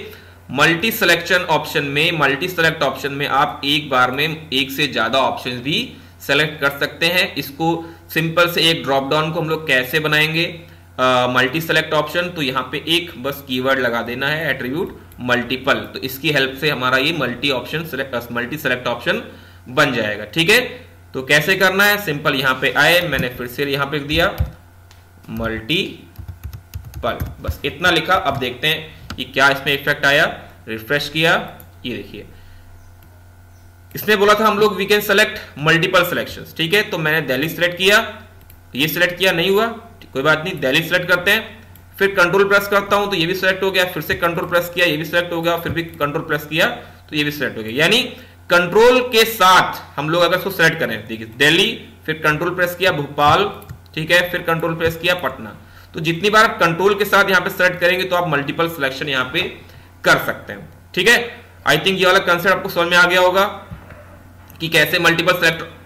मल्टी सिलेक्शन ऑप्शन में, मल्टी सेलेक्ट ऑप्शन में आप एक बार में एक से ज्यादा ऑप्शंस भी सेलेक्ट कर सकते हैं। इसको सिंपल से एक ड्रॉप डाउन को हम लोग कैसे बनाएंगे मल्टी सेलेक्ट ऑप्शन, तो यहां पे एक बस कीवर्ड लगा देना है एट्रीब्यूट मल्टीपल, तो इसकी हेल्प से हमारा ये मल्टी सेलेक्ट ऑप्शन बन जाएगा, ठीक है। तो कैसे करना है, सिंपल यहां पे आए, मैंने फिर से यहां पे लिख दिया मल्टीपल, बस इतना लिखा। अब देखते हैं कि क्या इसमें इफेक्ट आया। रिफ्रेश किया, ये देखिए इसने बोला था हम लोग we can select multiple selections, ठीक है। तो मैंने दिल्ली सेलेक्ट किया, ये सिलेक्ट किया, नहीं हुआ, कोई बात नहीं, दिल्ली सेलेक्ट करते हैं, फिर कंट्रोल प्रेस करता हूं तो ये भी सिलेक्ट हो गया, फिर से कंट्रोल प्रेस किया, ये भी सिलेक्ट हो गया, फिर भी कंट्रोल प्रेस किया तो ये भी सिलेक्ट हो गया। यानी कंट्रोल के साथ हम लोग अगर इसको सिलेक्ट करें, देखिए दिल्ली, फिर कंट्रोल प्रेस किया भोपाल, ठीक है, फिर कंट्रोल प्रेस किया पटना, तो जितनी बार आप कंट्रोल के साथ यहां पे सेलेक्ट करेंगे तो आप मल्टीपल सिलेक्शन यहां पे कर सकते हैं, ठीक है। आई थिंक ये वाला कंसेप्ट आपको समझ में आ गया होगा कि कैसे मल्टीपल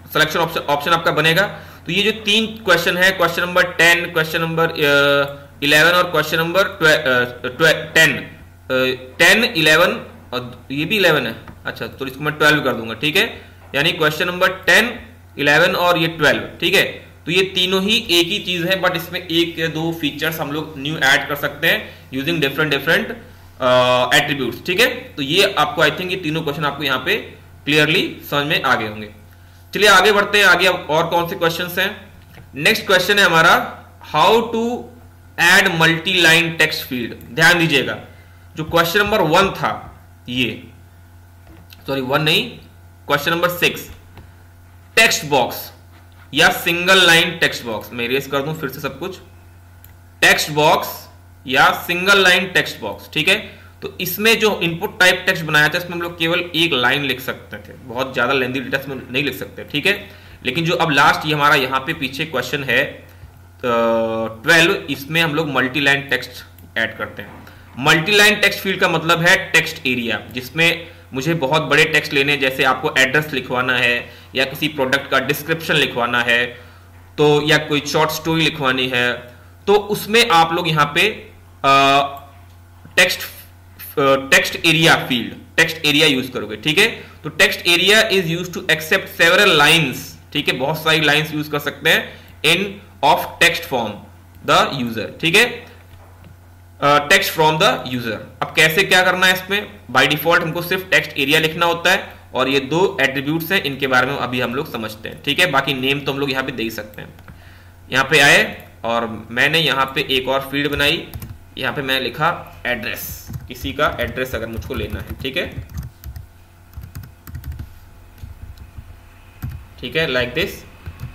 सिलेक्शन ऑप्शन आपका बनेगा। तो ये जो 3 क्वेश्चन है, क्वेश्चन नंबर 10, क्वेश्चन नंबर 11 और क्वेश्चन नंबर 10, 11 और ये भी 11 है, अच्छा तो इसको मैं 12 कर दूंगा, ठीक है। यानी क्वेश्चन नंबर 10, 11 और ये 12, ठीक है। तो ये तीनों ही एक ही चीज है, बट इसमें एक या दो फीचर्स हम लोग न्यू ऐड कर सकते हैं यूजिंग डिफरेंट एट्रीब्यूट्स, ठीक है। तो ये आपको आई थिंक ये तीनों क्वेश्चन आपको यहाँ पे क्लियरली समझ में आ गए होंगे। चलिए आगे बढ़ते हैं, आगे और कौन से क्वेश्चंस हैं। नेक्स्ट क्वेश्चन है हमारा how to add multi line text field. ध्यान दीजिएगा जो क्वेश्चन नंबर 1 था, ये सॉरी 1 नहीं, क्वेश्चन नंबर 6, टेक्स्ट बॉक्स या सिंगल लाइन टेक्स्ट बॉक्स, मैं इरेज कर दूं फिर से सब कुछ, टेक्स्ट बॉक्स या सिंगल लाइन टेक्स्ट बॉक्स, ठीक है। तो इसमें जो इनपुट टाइप टेक्स्ट बनाया था इसमें हम लोग केवल एक लाइन लिख सकते थे, बहुत ज्यादा लेंथी डेटा में नहीं लिख सकते, ठीक है। लेकिन जो अब लास्ट ये हमारा यहाँ पे पीछे क्वेश्चन है 12, इसमें हम लोग मल्टी लाइन टेक्स्ट ऐड करते हैं। मल्टी लाइन टेक्स्ट फील्ड का मतलब है टेक्स्ट एरिया, जिसमें मुझे बहुत बड़े टेक्स्ट लेने, जैसे आपको एड्रेस लिखवाना है या किसी प्रोडक्ट का डिस्क्रिप्शन लिखवाना है, तो या कोई शॉर्ट स्टोरी लिखवानी है, तो उसमें आप लोग यहाँ पे text area field, text area use करोगे, ठीक है। तो text area is use to accept several lines, ठीक है, बहुत सारी लाइंस यूज कर सकते हैं in of text form the user, ठीक है। Text from the user. अब कैसे क्या करना है इसमें, बाय डिफॉल्ट हमको सिर्फ टेक्स्ट एरिया लिखना होता है और ये दो एट्रीब्यूट्स हैं, इनके बारे में अभी हम लोग समझते हैं, ठीक है। बाकी नेम तो हम लोग यहाँ पे दे ही सकते हैं। यहाँ पे आए और मैंने यहाँ पे एक और फील्ड बनाई, यहाँ पे मैं लिखा एड्रेस, किसी का एड्रेस अगर मुझको लेना है, ठीक है, ठीक है, लाइक दिस।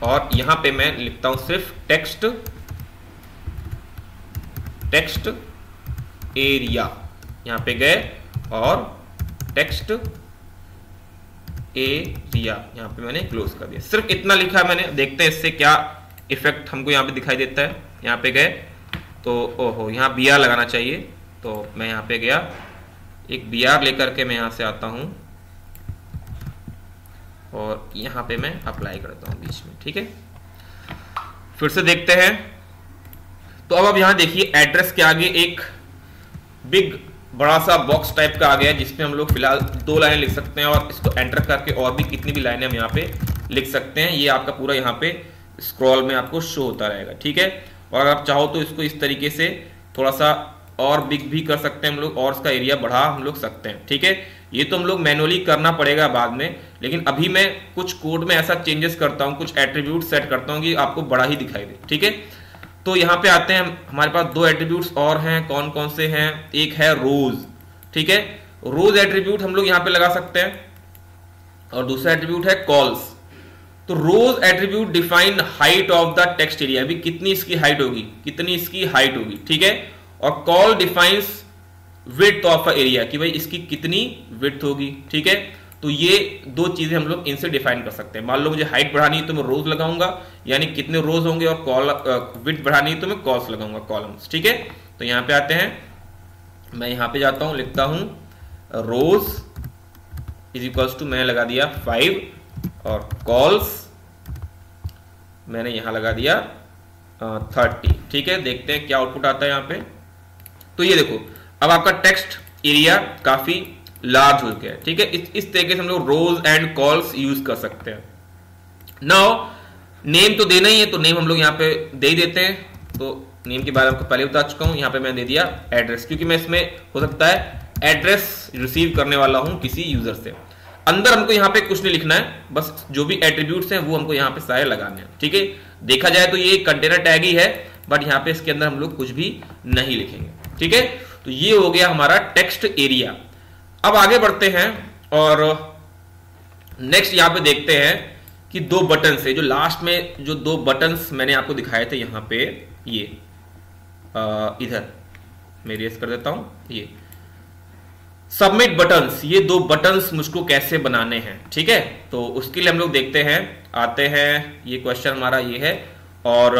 और यहाँ पे मैं लिखता हूं सिर्फ टेक्स्ट एरिया, यहाँ पे गए और टेक्स्ट एरिया यहाँ पे मैंने क्लोज कर दिया, सिर्फ इतना लिखा मैंने। देखते हैं इससे क्या इफेक्ट हमको यहाँ पे दिखाई देता है। यहाँ पे गए तो ओहो, यहाँ BR लगाना चाहिए, तो मैं यहाँ पे गया, एक BR लेकर के मैं यहाँ से आता हूँ और यहाँ पे मैं अप्लाई करता हूँ बीच में, ठीक है। फिर से देखते हैं, तो अब आप यहाँ देखिए एड्रेस के आगे एक बिग बड़ा सा बॉक्स टाइप का आ गया है, जिसमें हम लोग फिलहाल 2 लाइनें लिख सकते हैं और इसको एंटर करके और भी कितनी भी लाइनें हम यहाँ पे लिख सकते हैं। ये आपका पूरा यहाँ पे स्क्रॉल में आपको शो होता रहेगा, ठीक है। और अगर आप चाहो तो इसको इस तरीके से थोड़ा सा और बिग भी कर सकते हैं हम लोग, और इसका एरिया बढ़ा हम लोग सकते हैं, ठीक है। ये तो हम लोग मैनुअली करना पड़ेगा बाद में, लेकिन अभी मैं कुछ कोड में ऐसा चेंजेस करता हूँ, कुछ एट्रीब्यूट सेट करता हूँ कि आपको बड़ा ही दिखाई दे, ठीक है। तो यहाँ पे आते हैं, हमारे पास 2 एट्रीब्यूट्स और हैं, कौन कौन से हैं, एक है रोज, ठीक है, रोज एट्रीब्यूट हम लोग यहाँ पे लगा सकते हैं, और दूसरा एट्रीब्यूट है कॉल्स। तो rows attribute define height of the text area, अभी कितनी इसकी हाइट होगी, कितनी इसकी हाइट होगी, ठीक है। और call defines width of area, कि भाई इसकी कितनी विड्थ होगी, ठीक है। तो ये 2 चीजें हम लोग इनसे डिफाइन कर सकते हैं। मान लो मुझे हाइट बढ़ानी है तो मैं रोज लगाऊंगा, यानी कितने रोज होंगे, और कॉल विड्थ बढ़ानी है तो मैं कॉल्स लगाऊंगा, कॉलम्स, ठीक है। तो यहाँ पे आते हैं, मैं यहाँ पे जाता हूँ, लिखता हूँ रोज इज इक्वल्स टू, मैंने लगा दिया 5 और कॉल्स मैंने यहां लगा दिया 30, ठीक है। देखते हैं क्या आउटपुट आता है यहाँ पे। तो ये देखो, अब आपका टेक्स्ट एरिया काफी लार्ज हो गया है, ठीक है। इस तरीके से हम लोग रोज एंड कॉल्स यूज कर सकते हैं। नाउ नेम तो देना ही है, तो नेम हम लोग यहाँ पे दे ही देते हैं। तो नेम के बारे में आपको पहले बता चुका हूं, यहाँ पे मैं दे दिया एड्रेस, क्योंकि मैं इसमें हो सकता है एड्रेस रिसीव करने वाला हूं किसी यूजर से। अंदर हमको यहाँ पे कुछ नहीं लिखना है, बस जो भी एट्रीब्यूट्स हैं वो हमको यहाँ पे सारे लगाने हैं, ठीक है। देखा जाए तो ये कंटेनर टैग ही है, बट यहाँ पे इसके अंदर हम लोग कुछ भी नहीं लिखेंगे, ठीक है। तो ये हो गया हमारा टेक्स्ट एरिया। अब आगे बढ़ते हैं और नेक्स्ट यहाँ पे देखते हैं कि 2 बटन से, जो लास्ट में जो 2 बटन्स मैंने आपको दिखाए थे यहाँ पे, ये इधर मैं इरेज कर देता हूं, ये सबमिट बटन्स, ये 2 बटन्स मुझको कैसे बनाने हैं, ठीक है। तो उसके लिए हम लोग देखते हैं, आते हैं, ये क्वेश्चन हमारा ये है, और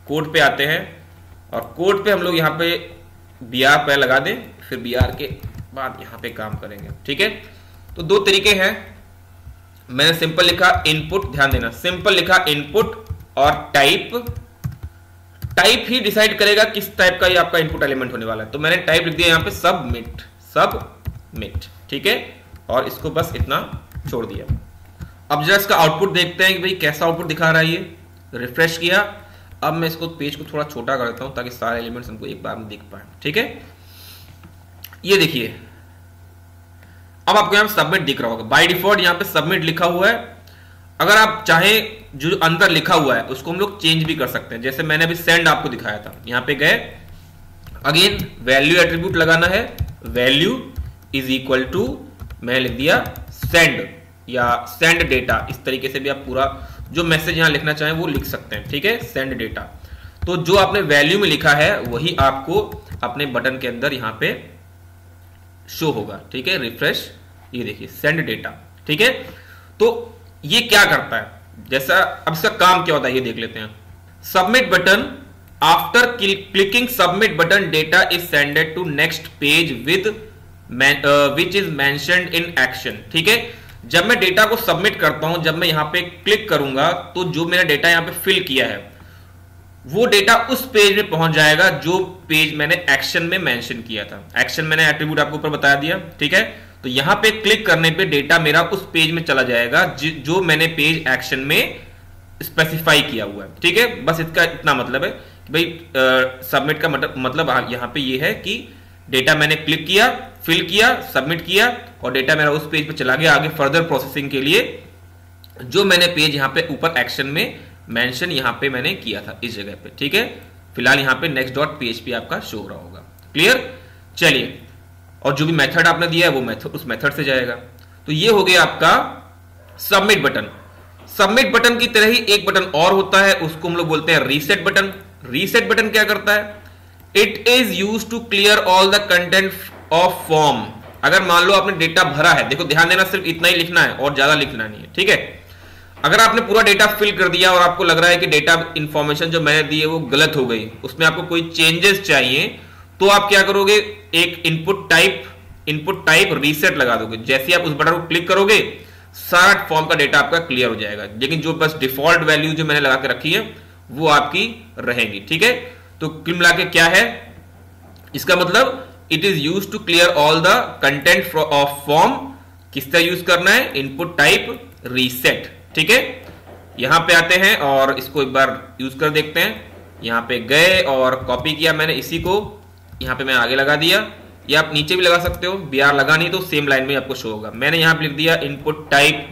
कोड पे आते हैं, और कोड पे हम लोग यहाँ पे BR पे लगा दें, फिर BR के बाद यहाँ पे काम करेंगे, ठीक है। तो 2 तरीके हैं, मैंने सिंपल लिखा इनपुट, ध्यान देना सिंपल लिखा इनपुट, और टाइप ही डिसाइड करेगा किस टाइप का ये आपका इनपुट एलिमेंट होने वाला है। तो मैंने टाइप लिख दिया यहाँ पे सबमिट, ठीक है, और इसको बस इतना छोड़ दिया। अब जरा इसका आउटपुट देखते हैं कि भाई कैसा आउटपुट दिखा रहा है ये। रिफ्रेश किया, अब मैं इसको पेज को थोड़ा छोटा कर देता हूं ताकि सारे एलिमेंट्स हमको एक बार में दिख पाए, ठीक है। ये देखिए, अब आपको यहाँ पे सबमिट दिख रहा होगा, बाय डिफॉल्ट यहाँ पे सबमिट लिखा हुआ है। अगर आप चाहें जो अंदर लिखा हुआ है उसको हम लोग चेंज भी कर सकते हैं, जैसे मैंने अभी सेंड आपको दिखाया था। यहाँ पे गए, अगेन वैल्यू एट्रीब्यूट लगाना है, वैल्यू इज इक्वल टू, मैं लिख दिया सेंड या सेंड डेटा, इस तरीके से भी आप पूरा जो मैसेज यहां लिखना चाहें वो लिख सकते हैं, ठीक है, सेंड डेटा। तो जो आपने वैल्यू में लिखा है वही आपको अपने बटन के अंदर यहां पे शो होगा, ठीक है। रिफ्रेश, ये देखिए सेंड डेटा, ठीक है। तो ये क्या करता है, जैसा अब इसका काम क्या होता है ये देख लेते हैं। Submit button, after clicking submit button data is sended to next page with which is mentioned in action, ठीक है। जब मैं डेटा को सबमिट करता हूं, जब मैं यहां पे क्लिक करूंगा तो जो मेरा डेटा यहां पे फिल किया है वो डेटा उस पेज में पहुंच जाएगा जो पेज मैंने एक्शन में मेंशन किया था। एक्शन मैंने एट्रीब्यूट आपको ऊपर बता दिया, ठीक है। तो यहां पे क्लिक करने पे डेटा मेरा उस पेज में चला जाएगा जो मैंने पेज एक्शन में स्पेसिफाई किया हुआ है, ठीक है। बस इसका इतना मतलब है भाई सबमिट का मतलब यहाँ पे ये है कि डेटा मैंने क्लिक किया, फिल किया, सबमिट किया और डेटा मेरा उस पेज पे चला गया आगे फर्दर प्रोसेसिंग के लिए, जो मैंने पेज यहाँ पे ऊपर एक्शन में मेंशन यहाँ पे मैंने किया था इस जगह पे। ठीक है, फिलहाल यहाँ पे next.php आपका शो हो रहा होगा। क्लियर? चलिए, और जो भी मेथड आपने दिया है वो मेथड उस मेथड से जाएगा। तो ये हो गया आपका सबमिट बटन। सबमिट बटन की तरह ही एक बटन और होता है, उसको हम लोग बोलते हैं रीसेट बटन। रीसेट बटन क्या करता है? It is use to clear all the content of form. अगर मान लो आपने डेटा भरा है, देखो ध्यान देना, सिर्फ इतना ही लिखना है और ज्यादा लिखना नहीं है। ठीक है, अगर आपने पूरा डेटा फिल कर दिया और आपको लग रहा है कि डेटा इंफॉर्मेशन जो मैंने दी है वो गलत हो गई, उसमें आपको कोई चेंजेस चाहिए, तो आप क्या करोगे? एक इनपुट टाइप रीसेट लगा दोगे। जैसे ही आप उस बटन को क्लिक करोगे सारा फॉर्म का डेटा आपका क्लियर हो जाएगा, लेकिन जो बस डिफॉल्ट वैल्यू जो मैंने लगा के रखी है वो आपकी रहेंगी। ठीक है, तो कुल मिला के क्या है इसका मतलब? It is use to clear all the content of form. किस तरह यूज करना है? Input type reset. ठीक है, यहां पे आते हैं और इसको एक बार यूज कर देखते हैं। यहां पे गए और कॉपी किया मैंने, इसी को यहां पे मैं आगे लगा दिया, या आप नीचे भी लगा सकते हो, बीआर लगा नहीं तो सेम लाइन में आपको शो होगा। मैंने यहां पे लिख दिया इनपुट टाइप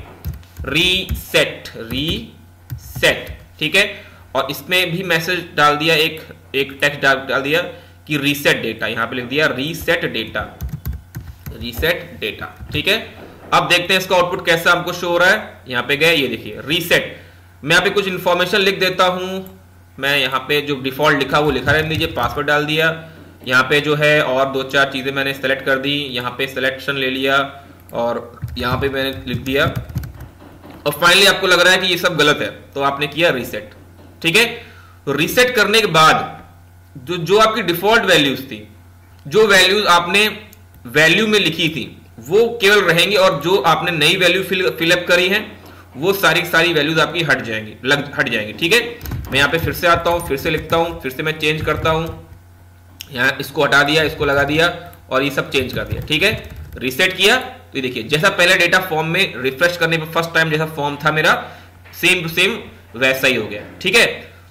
रीसेट। ठीक है, और इसमें भी मैसेज डाल दिया, एक टेक्स्ट डाल दिया कि रीसेट डेटा। यहां पे लिख दिया रीसेट डेटा। ठीक है, अब देखते हैं इसका आउटपुट कैसा हमको शो हो रहा है। यहां पे गए, ये देखिए रीसेट। मैं यहाँ पे कुछ इंफॉर्मेशन लिख देता हूं। मैं यहाँ पे जो डिफॉल्ट लिखा वो लिखा रहने दीजिए, पासवर्ड डाल दिया। यहाँ पे जो है और 2-4 चीजें मैंने सेलेक्ट कर दी, यहाँ पे सिलेक्शन ले लिया और यहाँ पे मैंने लिख दिया, और फाइनली आपको लग रहा है कि ये सब गलत है तो आपने किया रीसेट। ठीक है, तो रीसेट करने के बाद जो आपकी डिफॉल्ट वैल्यूज थी, जो वैल्यूज आपने वैल्यू में लिखी थी वो केवल रहेंगी, और जो आपने नई वैल्यू फिलअप करी है वो सारी वैल्यूज आपकी हट जाएंगी। ठीक है, मैं यहाँ पे फिर से आता हूँ, फिर से लिखता हूँ, फिर से मैं चेंज करता हूँ, यहाँ इसको हटा दिया, इसको लगा दिया और ये सब चेंज कर दिया। ठीक है, रीसेट किया तो ये देखिए जैसा पहले डेटा फॉर्म में रिफ्रेश करने पर फर्स्ट टाइम जैसा फॉर्म था मेरा, सेम टू सेम वैसा ही हो गया। ठीक है,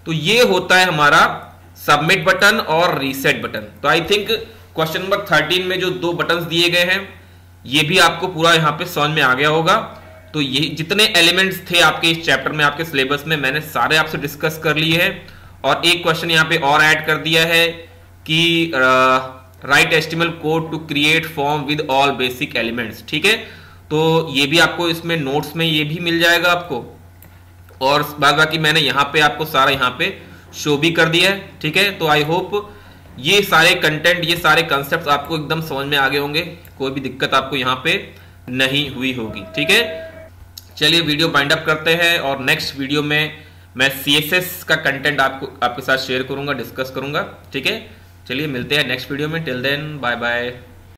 तो ये होता है हमारा सबमिट बटन और रीसेट बटन। तो आई थिंक क्वेश्चन नंबर 13 में जो 2 बटन दिए गए हैं ये भी आपको पूरा यहाँ पे समझ में आ गया होगा। तो ये जितने एलिमेंट्स थे आपके इस चैप्टर में, आपके सिलेबस में, मैंने सारे आपसे डिस्कस कर लिए हैं। और एक क्वेश्चन यहाँ पे और ऐड कर दिया है कि write HTML code to create form with all basic elements. ठीक है, तो ये भी आपको इसमें नोट्स में ये भी मिल जाएगा आपको, और बाद बाकी मैंने यहाँ पे आपको सारा यहाँ पे शो भी कर दिया है। ठीक है, तो आई होप ये सारे कंटेंट, ये सारे कंसेप्ट आपको एकदम समझ में आ गए होंगे, कोई भी दिक्कत आपको यहाँ पे नहीं हुई होगी। ठीक है, चलिए वीडियो बाइंड अप करते हैं, और नेक्स्ट वीडियो में मैं CSS का कंटेंट आपके साथ शेयर करूंगा, डिस्कस करूंगा। ठीक है, चलिए मिलते हैं नेक्स्ट वीडियो में। Till then bye bye.